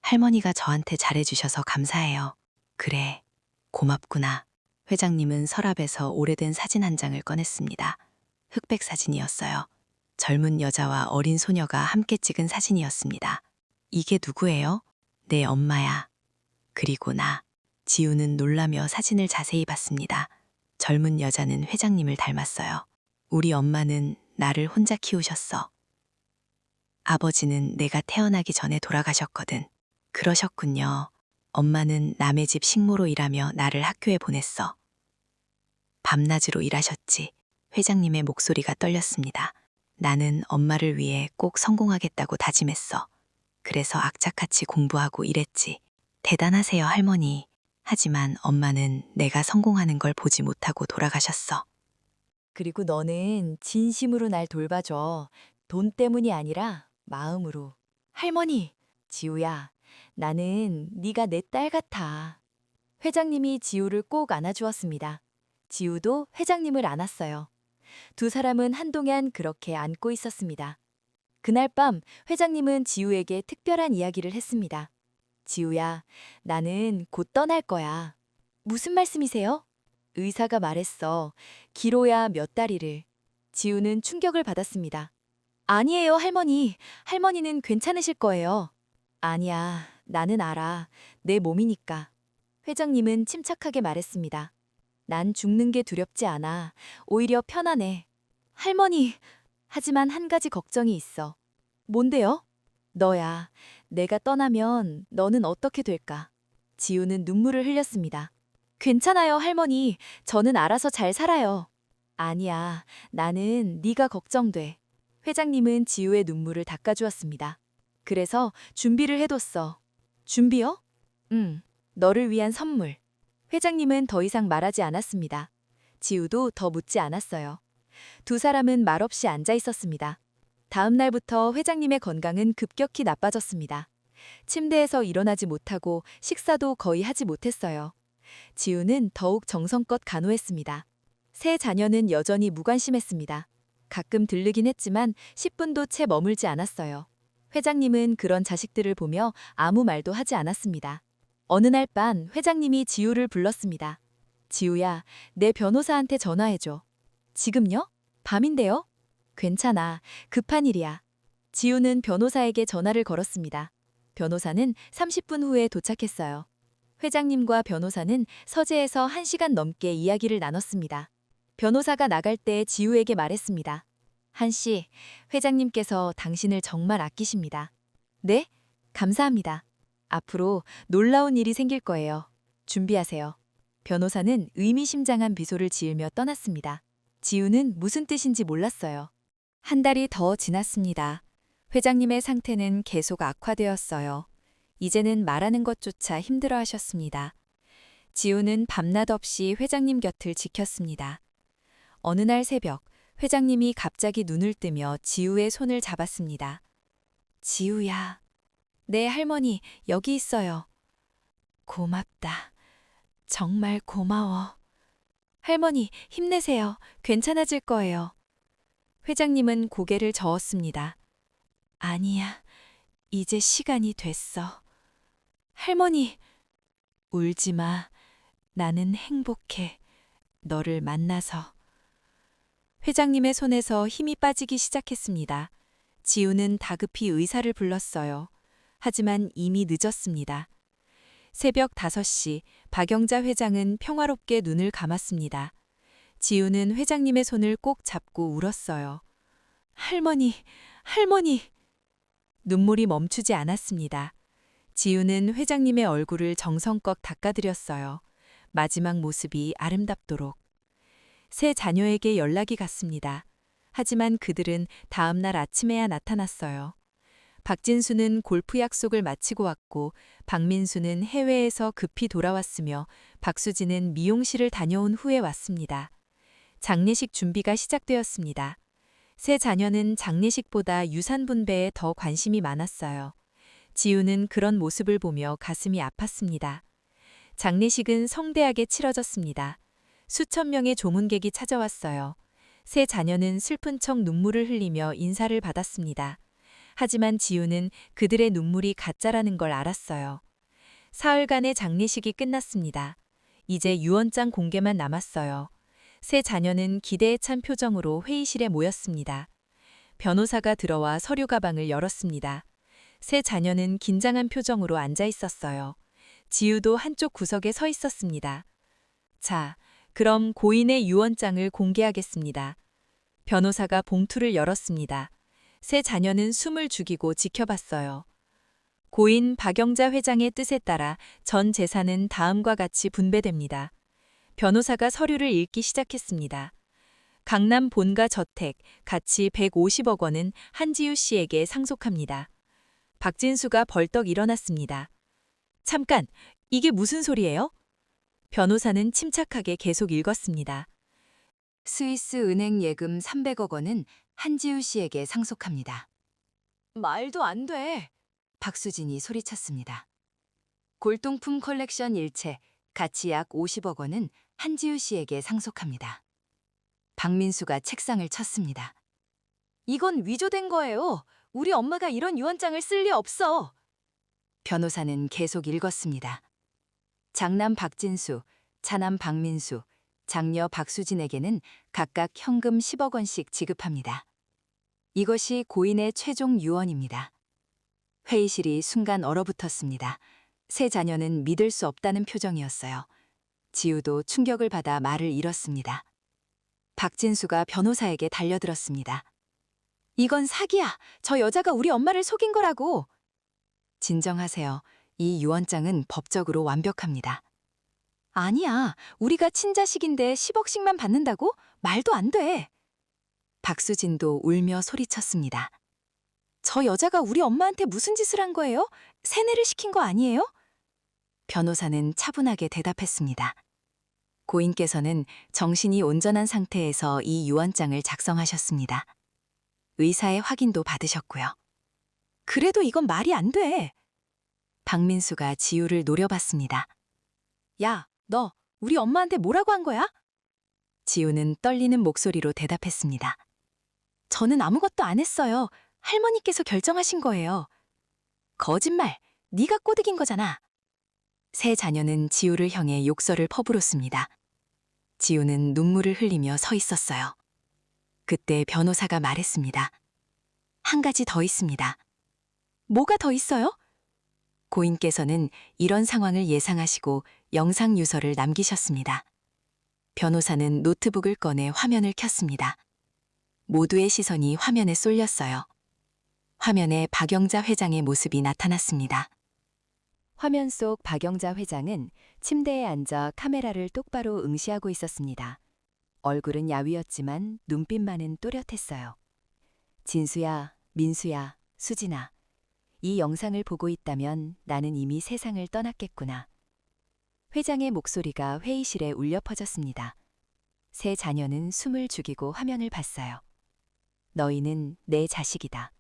할머니가 저한테 잘해주셔서 감사해요. 그래, 고맙구나. 회장님은 서랍에서 오래된 사진 한 장을 꺼냈습니다. 흑백 사진이었어요. 젊은 여자와 어린 소녀가 함께 찍은 사진이었습니다. 이게 누구예요? 내 엄마야. 그리고 나. 지우는 놀라며 사진을 자세히 봤습니다. 젊은 여자는 회장님을 닮았어요. 우리 엄마는 나를 혼자 키우셨어. 아버지는 내가 태어나기 전에 돌아가셨거든. 그러셨군요. 엄마는 남의 집 식모로 일하며 나를 학교에 보냈어. 밤낮으로 일하셨지. 회장님의 목소리가 떨렸습니다. 나는 엄마를 위해 꼭 성공하겠다고 다짐했어. 그래서 악착같이 공부하고 일했지. 대단하세요, 할머니. 하지만 엄마는 내가 성공하는 걸 보지 못하고 돌아가셨어. 그리고 너는 진심으로 날 돌봐줘. 돈 때문이 아니라 마음으로. 할머니, 지우야, 나는 네가 내 딸 같아. 회장님이 지우를 꼭 안아주었습니다. 지우도 회장님을 안았어요. 두 사람은 한동안 그렇게 안고 있었습니다. 그날 밤 회장님은 지우에게 특별한 이야기를 했습니다. 지우야, 나는 곧 떠날 거야. 무슨 말씀이세요? 의사가 말했어. 길어야 몇 달이를. 지우는 충격을 받았습니다. 아니에요, 할머니. 할머니는 괜찮으실 거예요. 아니야, 나는 알아. 내 몸이니까. 회장님은 침착하게 말했습니다. 난 죽는 게 두렵지 않아. 오히려 편안해. 할머니, 하지만 한 가지 걱정이 있어. 뭔데요? 너야. 내가 떠나면 너는 어떻게 될까? 지우는 눈물을 흘렸습니다. 괜찮아요, 할머니. 저는 알아서 잘 살아요. 아니야, 나는 네가 걱정돼. 회장님은 지우의 눈물을 닦아주었습니다. 그래서 준비를 해뒀어. 준비요? 응, 너를 위한 선물. 회장님은 더 이상 말하지 않았습니다. 지우도 더 묻지 않았어요. 두 사람은 말없이 앉아 있었습니다. 다음 날부터 회장님의 건강은 급격히 나빠졌습니다. 침대에서 일어나지 못하고 식사도 거의 하지 못했어요. 지우는 더욱 정성껏 간호했습니다. 세 자녀는 여전히 무관심했습니다. 가끔 들르긴 했지만 10분도 채 머물지 않았어요. 회장님은 그런 자식들을 보며 아무 말도 하지 않았습니다. 어느 날 밤 회장님이 지우를 불렀습니다. 지우야, 내 변호사한테 전화해줘. 지금요? 밤인데요? 괜찮아. 급한 일이야. 지우는 변호사에게 전화를 걸었습니다. 변호사는 30분 후에 도착했어요. 회장님과 변호사는 서재에서 1시간 넘게 이야기를 나눴습니다. 변호사가 나갈 때 지우에게 말했습니다. 한씨, 회장님께서 당신을 정말 아끼십니다. 네? 감사합니다. 앞으로 놀라운 일이 생길 거예요. 준비하세요. 변호사는 의미심장한 미소를 지으며 떠났습니다. 지우는 무슨 뜻인지 몰랐어요. 한 달이 더 지났습니다. 회장님의 상태는 계속 악화되었어요. 이제는 말하는 것조차 힘들어 하셨습니다. 지우는 밤낮 없이 회장님 곁을 지켰습니다. 어느 날 새벽, 회장님이 갑자기 눈을 뜨며 지우의 손을 잡았습니다. 지우야. 네, 할머니, 여기 있어요. 고맙다. 정말 고마워. 할머니, 힘내세요. 괜찮아질 거예요. 회장님은 고개를 저었습니다. 아니야. 이제 시간이 됐어. 할머니, 울지 마. 나는 행복해. 너를 만나서. 회장님의 손에서 힘이 빠지기 시작했습니다. 지우는 다급히 의사를 불렀어요. 하지만 이미 늦었습니다. 새벽 5시, 박영자 회장은 평화롭게 눈을 감았습니다. 지우는 회장님의 손을 꼭 잡고 울었어요. 할머니, 할머니! 눈물이 멈추지 않았습니다. 지우는 회장님의 얼굴을 정성껏 닦아드렸어요. 마지막 모습이 아름답도록. 세 자녀에게 연락이 갔습니다. 하지만 그들은 다음 날 아침에야 나타났어요. 박진수는 골프 약속을 마치고 왔고 박민수는 해외에서 급히 돌아왔으며 박수진은 미용실을 다녀온 후에 왔습니다. 장례식 준비가 시작되었습니다. 세 자녀는 장례식보다 유산 분배에 더 관심이 많았어요. 지우는 그런 모습을 보며 가슴이 아팠습니다. 장례식은 성대하게 치러졌습니다. 수천 명의 조문객이 찾아왔어요. 세 자녀는 슬픈 척 눈물을 흘리며 인사를 받았습니다. 하지만 지우는 그들의 눈물이 가짜라는 걸 알았어요. 사흘간의 장례식이 끝났습니다. 이제 유언장 공개만 남았어요. 세 자녀는 기대에 찬 표정으로 회의실에 모였습니다. 변호사가 들어와 서류 가방을 열었습니다. 세 자녀는 긴장한 표정으로 앉아 있었어요. 지우도 한쪽 구석에 서 있었습니다. 자, 그럼 고인의 유언장을 공개하겠습니다. 변호사가 봉투를 열었습니다. 세 자녀는 숨을 죽이고 지켜봤어요. 고인 박영자 회장의 뜻에 따라 전 재산은 다음과 같이 분배됩니다. 변호사가 서류를 읽기 시작했습니다. 강남 본가 저택, 가치 150억 원은 한지우 씨에게 상속합니다. 박진수가 벌떡 일어났습니다. 잠깐, 이게 무슨 소리예요? 변호사는 침착하게 계속 읽었습니다. 스위스 은행 예금 300억 원은 한지우 씨에게 상속합니다. 말도 안 돼. 박수진이 소리쳤습니다. 골동품 컬렉션 일체, 가치 약 50억 원은 한지우 씨에게 상속합니다. 박민수가 책상을 쳤습니다. 이건 위조된 거예요. 우리 엄마가 이런 유언장을 쓸 리 없어. 변호사는 계속 읽었습니다. 장남 박진수, 차남 박민수, 장녀 박수진에게는 각각 현금 10억 원씩 지급합니다. 이것이 고인의 최종 유언입니다. 회의실이 순간 얼어붙었습니다. 세 자녀는 믿을 수 없다는 표정이었어요. 지우도 충격을 받아 말을 잃었습니다. 박진수가 변호사에게 달려들었습니다. 이건 사기야. 저 여자가 우리 엄마를 속인 거라고. 진정하세요. 이 유언장은 법적으로 완벽합니다. 아니야. 우리가 친자식인데 10억씩만 받는다고? 말도 안 돼. 박수진도 울며 소리쳤습니다. 저 여자가 우리 엄마한테 무슨 짓을 한 거예요? 세뇌를 시킨 거 아니에요? 변호사는 차분하게 대답했습니다. 고인께서는 정신이 온전한 상태에서 이 유언장을 작성하셨습니다. 의사의 확인도 받으셨고요. 그래도 이건 말이 안 돼. 박민수가 지우를 노려봤습니다. 야, 너 우리 엄마한테 뭐라고 한 거야? 지우는 떨리는 목소리로 대답했습니다. 저는 아무것도 안 했어요. 할머니께서 결정하신 거예요. 거짓말, 네가 꼬드긴 거잖아. 세 자녀는 지우를 향해 욕설을 퍼부었습니다. 지우는 눈물을 흘리며 서 있었어요. 그때 변호사가 말했습니다. 한 가지 더 있습니다. 뭐가 더 있어요? 고인께서는 이런 상황을 예상하시고 영상 유서를 남기셨습니다. 변호사는 노트북을 꺼내 화면을 켰습니다. 모두의 시선이 화면에 쏠렸어요. 화면에 박영자 회장의 모습이 나타났습니다. 화면 속 박영자 회장은 침대에 앉아 카메라를 똑바로 응시하고 있었습니다. 얼굴은 야위었지만 눈빛만은 또렷했어요. 진수야, 민수야, 수진아. 이 영상을 보고 있다면 나는 이미 세상을 떠났겠구나. 회장의 목소리가 회의실에 울려 퍼졌습니다. 세 자녀는 숨을 죽이고 화면을 봤어요. 너희는 내 자식이다.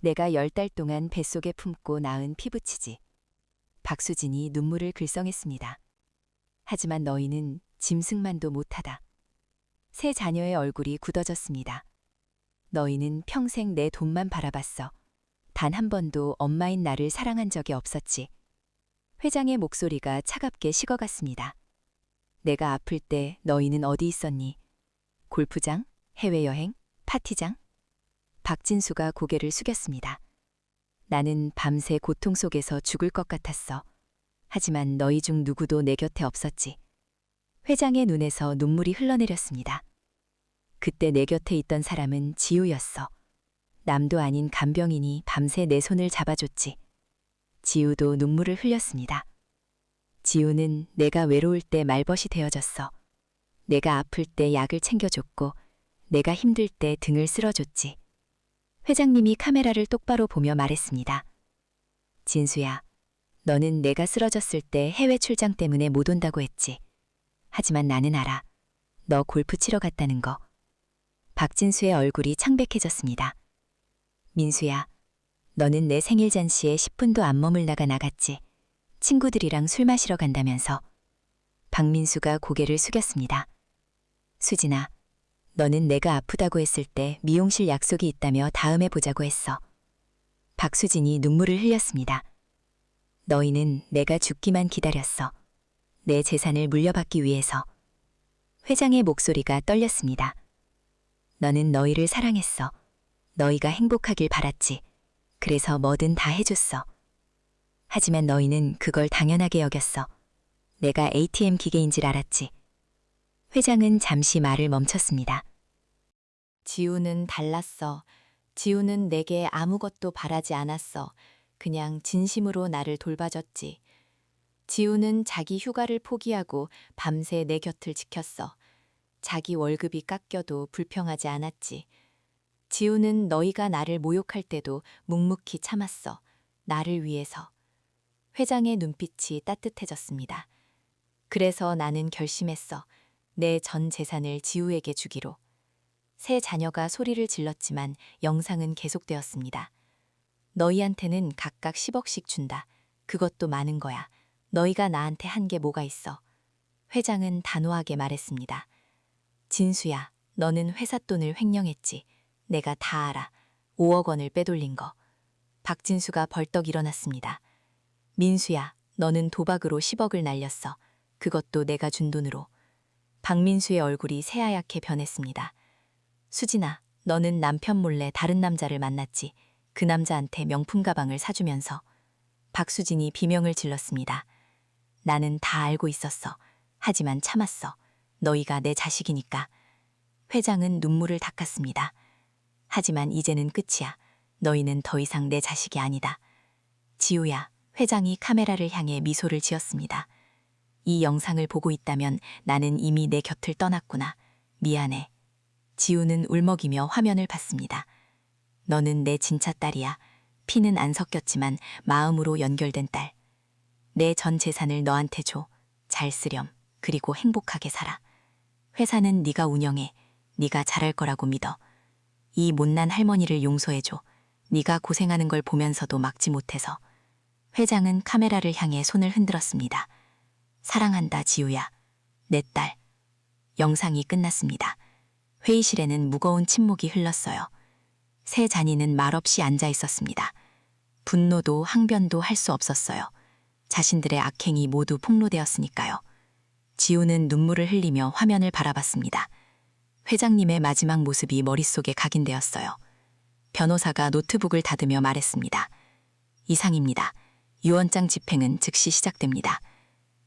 내가 10달 동안 뱃속에 품고 낳은 피부치지. 박수진이 눈물을 글썽했습니다. 하지만 너희는 짐승만도 못하다. 세 자녀의 얼굴이 굳어졌습니다. 너희는 평생 내 돈만 바라봤어. 단 한 번도 엄마인 나를 사랑한 적이 없었지. 회장의 목소리가 차갑게 식어갔습니다. 내가 아플 때 너희는 어디 있었니? 골프장? 해외여행? 파티장? 박진수가 고개를 숙였습니다. 나는 밤새 고통 속에서 죽을 것 같았어. 하지만 너희 중 누구도 내 곁에 없었지. 회장의 눈에서 눈물이 흘러내렸습니다. 그때 내 곁에 있던 사람은 지우였어. 남도 아닌 간병인이 밤새 내 손을 잡아줬지. 지우도 눈물을 흘렸습니다. 지우는 내가 외로울 때 말벗이 되어줬어. 내가 아플 때 약을 챙겨줬고, 내가 힘들 때 등을 쓸어줬지. 회장님이 카메라를 똑바로 보며 말했습니다. 진수야, 너는 내가 쓰러졌을 때 해외 출장 때문에 못 온다고 했지. 하지만 나는 알아. 너 골프 치러 갔다는 거. 박진수의 얼굴이 창백해졌습니다. 민수야, 너는 내 생일 잔치에 10분도 안 머물다가 나갔지. 친구들이랑 술 마시러 간다면서. 박민수가 고개를 숙였습니다. 수진아, 너는 내가 아프다고 했을 때 미용실 약속이 있다며 다음에 보자고 했어. 박수진이 눈물을 흘렸습니다. 너희는 내가 죽기만 기다렸어. 내 재산을 물려받기 위해서. 회장의 목소리가 떨렸습니다. 너는 너희를 사랑했어. 너희가 행복하길 바랐지. 그래서 뭐든 다 해줬어. 하지만 너희는 그걸 당연하게 여겼어. 내가 ATM 기계인 줄 알았지. 회장은 잠시 말을 멈췄습니다. 지우는 달랐어. 지우는 내게 아무것도 바라지 않았어. 그냥 진심으로 나를 돌봐줬지. 지우는 자기 휴가를 포기하고 밤새 내 곁을 지켰어. 자기 월급이 깎여도 불평하지 않았지. 지우는 너희가 나를 모욕할 때도 묵묵히 참았어. 나를 위해서. 회장의 눈빛이 따뜻해졌습니다. 그래서 나는 결심했어. 내 전 재산을 지우에게 주기로. 세 자녀가 소리를 질렀지만 영상은 계속되었습니다. 너희한테는 각각 10억씩 준다. 그것도 많은 거야. 너희가 나한테 한 게 뭐가 있어. 회장은 단호하게 말했습니다. 진수야, 너는 회사 돈을 횡령했지. 내가 다 알아. 5억 원을 빼돌린 거. 박진수가 벌떡 일어났습니다. 민수야, 너는 도박으로 10억을 날렸어. 그것도 내가 준 돈으로. 박민수의 얼굴이 새하얗게 변했습니다. 수진아, 너는 남편 몰래 다른 남자를 만났지. 그 남자한테 명품 가방을 사주면서. 박수진이 비명을 질렀습니다. 나는 다 알고 있었어. 하지만 참았어. 너희가 내 자식이니까. 회장은 눈물을 닦았습니다. 하지만 이제는 끝이야. 너희는 더 이상 내 자식이 아니다. 지우야, 회장이 카메라를 향해 미소를 지었습니다. 이 영상을 보고 있다면 나는 이미 내 곁을 떠났구나. 미안해. 지우는 울먹이며 화면을 봤습니다. 너는 내 진짜 딸이야. 피는 안 섞였지만 마음으로 연결된 딸. 내 전 재산을 너한테 줘. 잘 쓰렴. 그리고 행복하게 살아. 회사는 네가 운영해. 네가 잘할 거라고 믿어. 이 못난 할머니를 용서해줘. 네가 고생하는 걸 보면서도 막지 못해서. 회장은 카메라를 향해 손을 흔들었습니다. 사랑한다, 지우야. 내 딸. 영상이 끝났습니다. 회의실에는 무거운 침묵이 흘렀어요. 세 잔이는 말없이 앉아 있었습니다. 분노도 항변도 할 수 없었어요. 자신들의 악행이 모두 폭로되었으니까요. 지우는 눈물을 흘리며 화면을 바라봤습니다. 회장님의 마지막 모습이 머릿속에 각인되었어요. 변호사가 노트북을 닫으며 말했습니다. 이상입니다. 유언장 집행은 즉시 시작됩니다.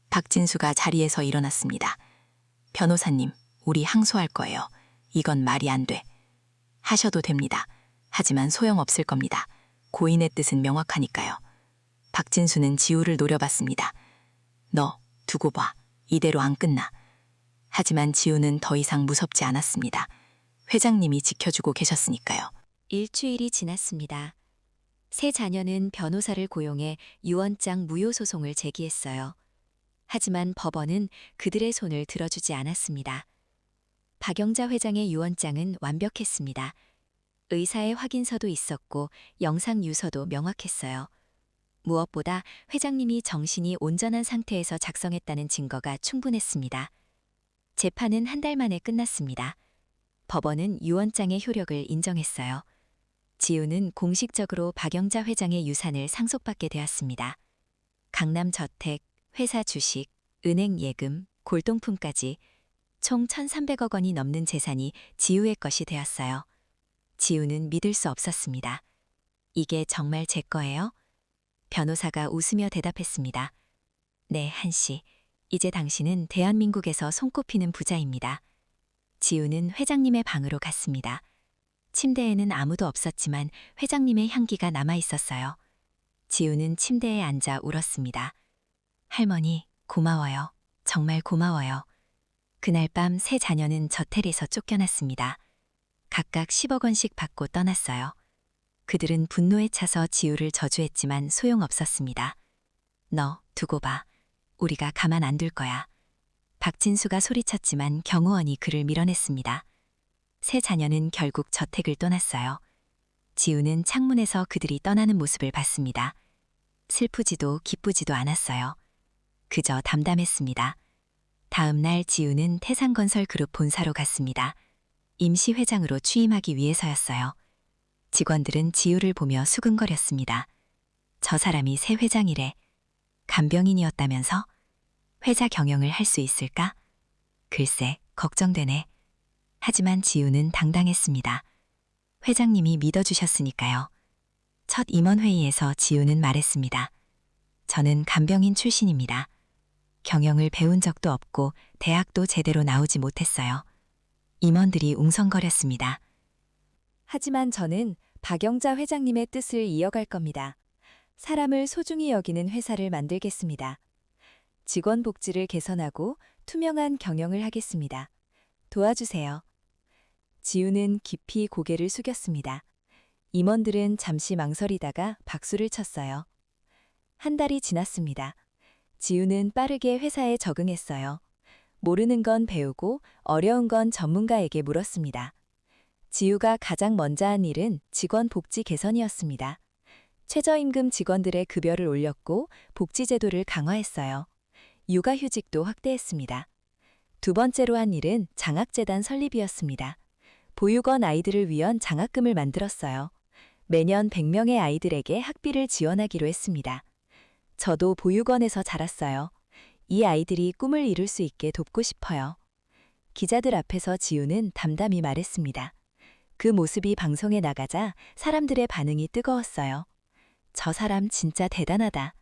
박진수가 자리에서 일어났습니다. 변호사님, 우리 항소할 거예요. 이건 말이 안 돼. 하셔도 됩니다. 하지만 소용없을 겁니다. 고인의 뜻은 명확하니까요. 박진수는 지우를 노려봤습니다. 너 두고 봐. 이대로 안 끝나. 하지만 지우는 더 이상 무섭지 않았습니다. 회장님이 지켜주고 계셨으니까요. 일주일이 지났습니다. 세 자녀는 변호사를 고용해 유언장 무효 소송을 제기했어요. 하지만 법원은 그들의 손을 들어주지 않았습니다. 박영자 회장의 유언장은 완벽했습니다. 의사의 확인서도 있었고 영상 유서도 명확했어요. 무엇보다 회장님이 정신이 온전한 상태에서 작성했다는 증거가 충분했습니다. 재판은 한 달 만에 끝났습니다. 법원은 유언장의 효력을 인정했어요. 지우는 공식적으로 박영자 회장의 유산을 상속받게 되었습니다. 강남 저택, 회사 주식, 은행 예금, 골동품까지 총 1,300억 원이 넘는 재산이 지우의 것이 되었어요. 지우는 믿을 수 없었습니다. 이게 정말 제 거예요? 변호사가 웃으며 대답했습니다. 네, 한씨. 이제 당신은 대한민국에서 손꼽히는 부자입니다. 지우는 회장님의 방으로 갔습니다. 침대에는 아무도 없었지만 회장님의 향기가 남아 있었어요. 지우는 침대에 앉아 울었습니다. 할머니, 고마워요. 정말 고마워요. 그날 밤 세 자녀는 저텔에서 쫓겨났습니다. 각각 10억 원씩 받고 떠났어요. 그들은 분노에 차서 지우를 저주했지만 소용없었습니다. 너 두고 봐. 우리가 가만 안 둘 거야. 박진수가 소리쳤지만 경호원이 그를 밀어냈습니다. 세 자녀는 결국 저택을 떠났어요. 지우는 창문에서 그들이 떠나는 모습을 봤습니다. 슬프지도 기쁘지도 않았어요. 그저 담담했습니다. 다음 날 지우는 태산건설그룹 본사로 갔습니다. 임시 회장으로 취임하기 위해서였어요. 직원들은 지우를 보며 수근거렸습니다. 저 사람이 새 회장이래. 간병인이었다면서? 회사 경영을 할 수 있을까? 글쎄, 걱정되네. 하지만 지우는 당당했습니다. 회장님이 믿어주셨으니까요. 첫 임원회의에서 지우는 말했습니다. 저는 간병인 출신입니다. 경영을 배운 적도 없고 대학도 제대로 나오지 못했어요. 임원들이 웅성거렸습니다. 하지만 저는 박영자 회장님의 뜻을 이어갈 겁니다. 사람을 소중히 여기는 회사를 만들겠습니다. 직원 복지를 개선하고 투명한 경영을 하겠습니다. 도와주세요. 지우는 깊이 고개를 숙였습니다. 임원들은 잠시 망설이다가 박수를 쳤어요. 한 달이 지났습니다. 지우는 빠르게 회사에 적응했어요. 모르는 건 배우고 어려운 건 전문가에게 물었습니다. 지우가 가장 먼저 한 일은 직원 복지 개선이었습니다. 최저임금 직원들의 급여를 올렸고 복지제도를 강화했어요. 육아휴직도 확대했습니다. 두 번째로 한 일은 장학재단 설립이었습니다. 보육원 아이들을 위한 장학금을 만들었어요. 매년 100명의 아이들에게 학비를 지원하기로 했습니다. 저도 보육원에서 자랐어요. 이 아이들이 꿈을 이룰 수 있게 돕고 싶어요. 기자들 앞에서 지우는 담담히 말했습니다. 그 모습이 방송에 나가자 사람들의 반응이 뜨거웠어요. 저 사람 진짜 대단하다.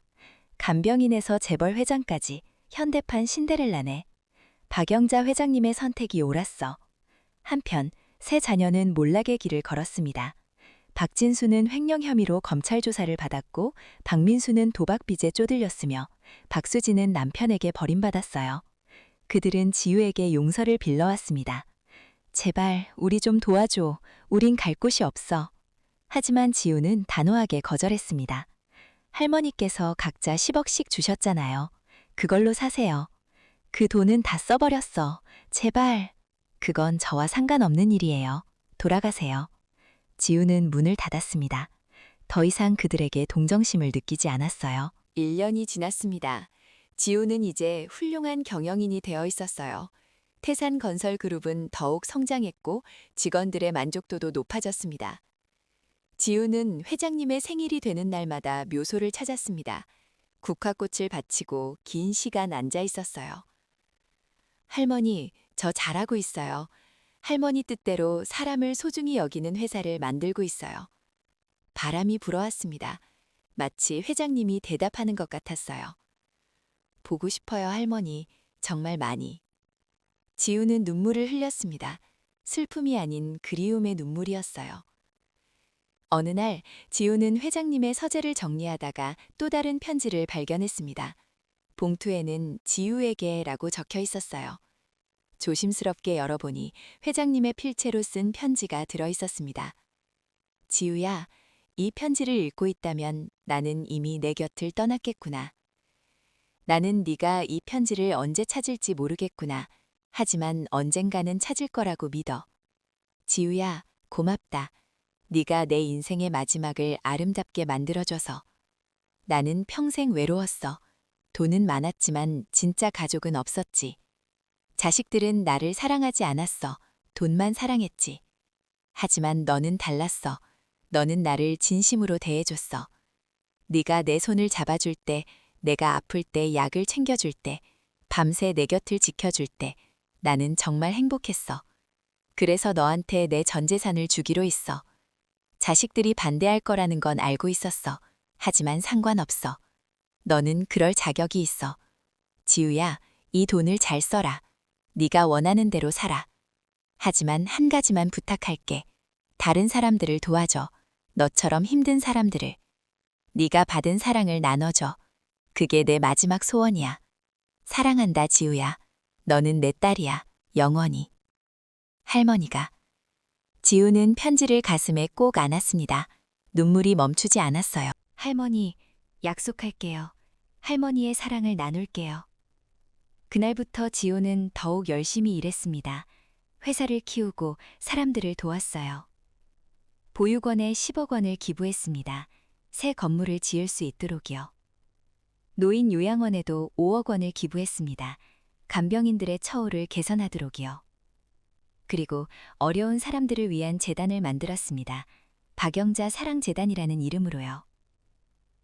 간병인에서 재벌 회장까지 현대판 신데렐라네. 박영자 회장님의 선택이 옳았어. 한편 세 자녀는 몰락의 길을 걸었습니다. 박진수는 횡령 혐의로 검찰 조사를 받았고 박민수는 도박 빚에 쪼들렸으며 박수진은 남편에게 버림받았어요. 그들은 지우에게 용서를 빌러왔습니다. 제발 우리 좀 도와줘. 우린 갈 곳이 없어. 하지만 지우는 단호하게 거절했습니다. 할머니께서 각자 10억씩 주셨잖아요. 그걸로 사세요. 그 돈은 다 써버렸어. 제발. 그건 저와 상관없는 일이에요. 돌아가세요. 지우는 문을 닫았습니다. 더 이상 그들에게 동정심을 느끼지 않았어요. 1년이 지났습니다. 지우는 이제 훌륭한 경영인이 되어 있었어요. 태산건설그룹은 더욱 성장했고 직원들의 만족도도 높아졌습니다. 지우는 회장님의 생일이 되는 날마다 묘소를 찾았습니다. 국화꽃을 바치고 긴 시간 앉아 있었어요. 할머니, 저 잘하고 있어요. 할머니 뜻대로 사람을 소중히 여기는 회사를 만들고 있어요. 바람이 불어왔습니다. 마치 회장님이 대답하는 것 같았어요. 보고 싶어요, 할머니. 정말 많이. 지우는 눈물을 흘렸습니다. 슬픔이 아닌 그리움의 눈물이었어요. 어느 날 지우는 회장님의 서재를 정리하다가 또 다른 편지를 발견했습니다. 봉투에는 지우에게라고 적혀 있었어요. 조심스럽게 열어보니 회장님의 필체로 쓴 편지가 들어 있었습니다. 지우야, 이 편지를 읽고 있다면 나는 이미 내 곁을 떠났겠구나. 나는 네가 이 편지를 언제 찾을지 모르겠구나. 하지만 언젠가는 찾을 거라고 믿어. 지우야, 고맙다. 네가 내 인생의 마지막을 아름답게 만들어줘서. 나는 평생 외로웠어. 돈은 많았지만 진짜 가족은 없었지. 자식들은 나를 사랑하지 않았어. 돈만 사랑했지. 하지만 너는 달랐어. 너는 나를 진심으로 대해줬어. 네가 내 손을 잡아줄 때, 내가 아플 때 약을 챙겨줄 때, 밤새 내 곁을 지켜줄 때, 나는 정말 행복했어. 그래서 너한테 내 전 재산을 주기로 했어. 자식들이 반대할 거라는 건 알고 있었어. 하지만 상관없어. 너는 그럴 자격이 있어. 지우야, 이 돈을 잘 써라. 네가 원하는 대로 살아. 하지만 한 가지만 부탁할게. 다른 사람들을 도와줘. 너처럼 힘든 사람들을. 네가 받은 사랑을 나눠줘. 그게 내 마지막 소원이야. 사랑한다, 지우야. 너는 내 딸이야. 영원히. 할머니가. 지우는 편지를 가슴에 꼭 안았습니다. 눈물이 멈추지 않았어요. 할머니, 약속할게요. 할머니의 사랑을 나눌게요. 그날부터 지호는 더욱 열심히 일했습니다. 회사를 키우고 사람들을 도왔어요. 보육원에 10억 원을 기부했습니다. 새 건물을 지을 수 있도록이요. 노인 요양원에도 5억 원을 기부했습니다. 간병인들의 처우를 개선하도록이요. 그리고 어려운 사람들을 위한 재단을 만들었습니다. 박영자 사랑재단이라는 이름으로요.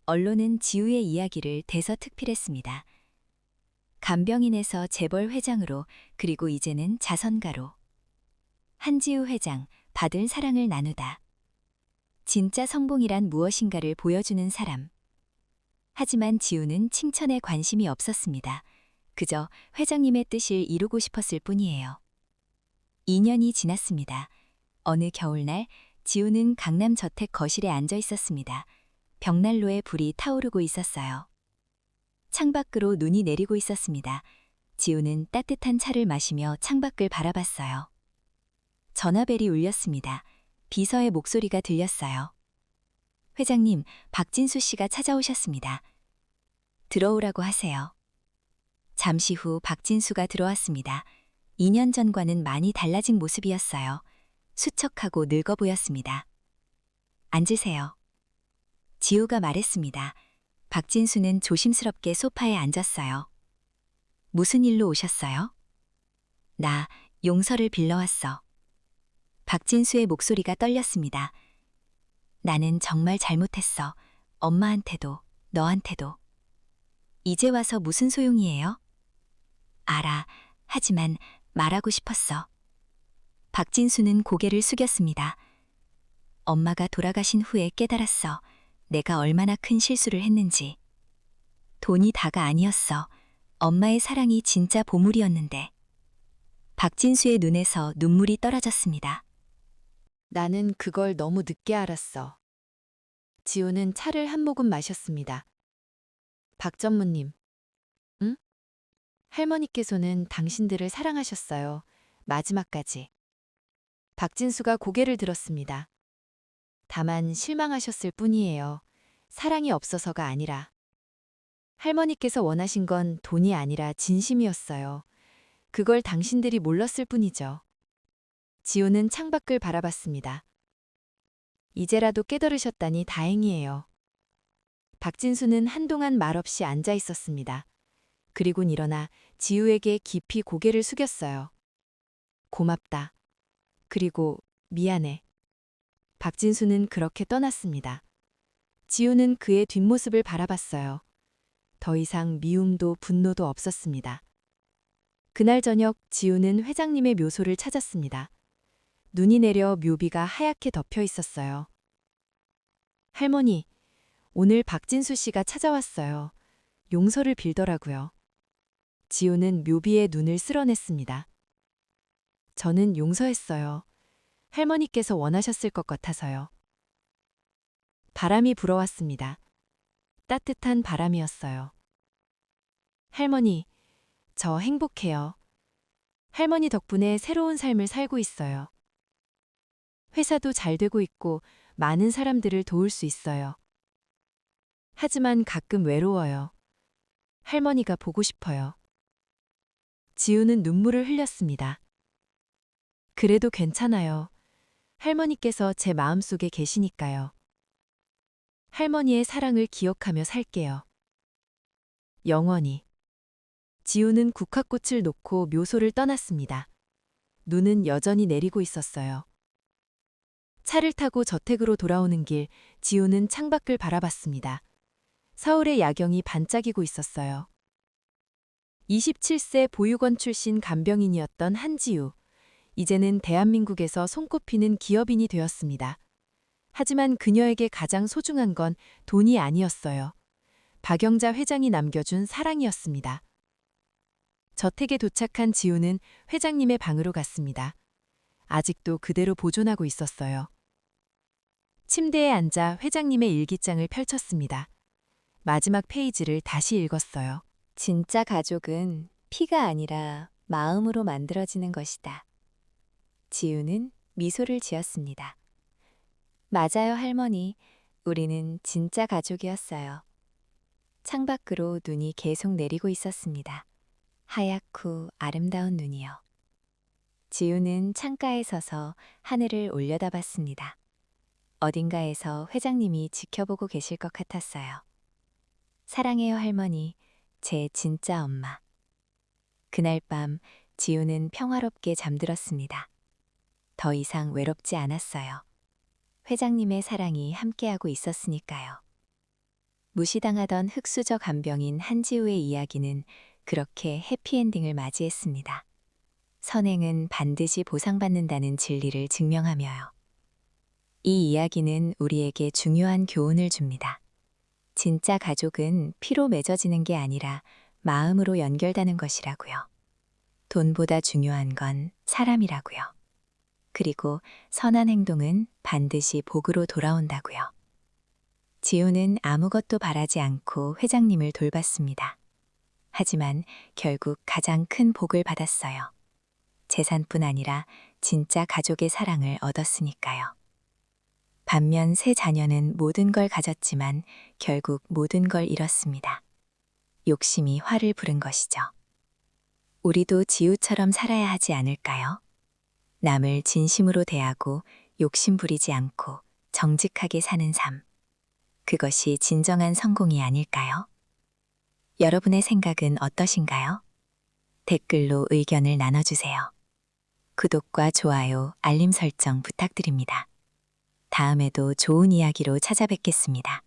언론은 지우의 이야기를 대서특필했습니다. 간병인에서 재벌 회장으로, 그리고 이제는 자선가로. 한지우 회장, 받은 사랑을 나누다. 진짜 성공이란 무엇인가를 보여주는 사람. 하지만 지우는 칭찬에 관심이 없었습니다. 그저 회장님의 뜻을 이루고 싶었을 뿐이에요. 2년이 지났습니다. 어느 겨울날 지우는 강남 저택 거실에 앉아 있었습니다. 벽난로에 불이 타오르고 있었어요. 창밖으로 눈이 내리고 있었습니다. 지우는 따뜻한 차를 마시며 창밖을 바라봤어요. 전화벨이 울렸습니다. 비서의 목소리가 들렸어요. 회장님, 박진수 씨가 찾아오셨습니다. 들어오라고 하세요. 잠시 후 박진수가 들어왔습니다. 2년 전과는 많이 달라진 모습이었어요. 수척하고 늙어 보였습니다. 앉으세요. 지우가 말했습니다. 박진수는 조심스럽게 소파에 앉았어요. 무슨 일로 오셨어요? 나 용서를 빌러왔어. 박진수의 목소리가 떨렸습니다. 나는 정말 잘못했어. 엄마한테도, 너한테도. 이제 와서 무슨 소용이에요? 알아. 하지만 말하고 싶었어. 박진수는 고개를 숙였습니다. 엄마가 돌아가신 후에 깨달았어. 내가 얼마나 큰 실수를 했는지. 돈이 다가 아니었어. 엄마의 사랑이 진짜 보물이었는데. 박진수의 눈에서 눈물이 떨어졌습니다. 나는 그걸 너무 늦게 알았어. 지우는 차를 한 모금 마셨습니다. 박 전무님. 응? 할머니께서는 당신들을 사랑하셨어요. 마지막까지. 박진수가 고개를 들었습니다. 다만 실망하셨을 뿐이에요. 사랑이 없어서가 아니라. 할머니께서 원하신 건 돈이 아니라 진심이었어요. 그걸 당신들이 몰랐을 뿐이죠. 지우는 창밖을 바라봤습니다. 이제라도 깨달으셨다니 다행이에요. 박진수는 한동안 말없이 앉아 있었습니다. 그리곤 일어나 지우에게 깊이 고개를 숙였어요. 고맙다. 그리고 미안해. 박진수는 그렇게 떠났습니다. 지우는 그의 뒷모습을 바라봤어요. 더 이상 미움도 분노도 없었습니다. 그날 저녁 지우는 회장님의 묘소를 찾았습니다. 눈이 내려 묘비가 하얗게 덮여 있었어요. 할머니, 오늘 박진수 씨가 찾아왔어요. 용서를 빌더라고요. 지우는 묘비의 눈을 쓸어냈습니다. 저는 용서했어요. 할머니께서 원하셨을 것 같아서요. 바람이 불어왔습니다. 따뜻한 바람이었어요. 할머니, 저 행복해요. 할머니 덕분에 새로운 삶을 살고 있어요. 회사도 잘 되고 있고 많은 사람들을 도울 수 있어요. 하지만 가끔 외로워요. 할머니가 보고 싶어요. 지우는 눈물을 흘렸습니다. 그래도 괜찮아요. 할머니께서 제 마음속에 계시니까요. 할머니의 사랑을 기억하며 살게요. 영원히. 지우는 국화꽃을 놓고 묘소를 떠났습니다. 눈은 여전히 내리고 있었어요. 차를 타고 저택으로 돌아오는 길, 지우는 창밖을 바라봤습니다. 서울의 야경이 반짝이고 있었어요. 27세 보육원 출신 간병인이었던 한지우. 이제는 대한민국에서 손꼽히는 기업인이 되었습니다. 하지만 그녀에게 가장 소중한 건 돈이 아니었어요. 박영자 회장이 남겨준 사랑이었습니다. 저택에 도착한 지우는 회장님의 방으로 갔습니다. 아직도 그대로 보존하고 있었어요. 침대에 앉아 회장님의 일기장을 펼쳤습니다. 마지막 페이지를 다시 읽었어요. 진짜 가족은 피가 아니라 마음으로 만들어지는 것이다. 지우는 미소를 지었습니다. 맞아요, 할머니. 우리는 진짜 가족이었어요. 창밖으로 눈이 계속 내리고 있었습니다. 하얗고 아름다운 눈이요. 지우는 창가에 서서 하늘을 올려다봤습니다. 어딘가에서 회장님이 지켜보고 계실 것 같았어요. 사랑해요, 할머니. 제 진짜 엄마. 그날 밤 지우는 평화롭게 잠들었습니다. 더 이상 외롭지 않았어요. 회장님의 사랑이 함께하고 있었으니까요. 무시당하던 흑수저 간병인 한지우의 이야기는 그렇게 해피엔딩을 맞이했습니다. 선행은 반드시 보상받는다는 진리를 증명하며요. 이 이야기는 우리에게 중요한 교훈을 줍니다. 진짜 가족은 피로 맺어지는 게 아니라 마음으로 연결되는 것이라고요. 돈보다 중요한 건 사람이라고요. 그리고 선한 행동은 반드시 복으로 돌아온다고요. 지우는 아무것도 바라지 않고 회장님을 돌봤습니다. 하지만 결국 가장 큰 복을 받았어요. 재산뿐 아니라 진짜 가족의 사랑을 얻었으니까요. 반면 세 자녀는 모든 걸 가졌지만 결국 모든 걸 잃었습니다. 욕심이 화를 부른 것이죠. 우리도 지우처럼 살아야 하지 않을까요? 남을 진심으로 대하고 욕심 부리지 않고 정직하게 사는 삶. 그것이 진정한 성공이 아닐까요? 여러분의 생각은 어떠신가요? 댓글로 의견을 나눠주세요. 구독과 좋아요, 알림 설정 부탁드립니다. 다음에도 좋은 이야기로 찾아뵙겠습니다.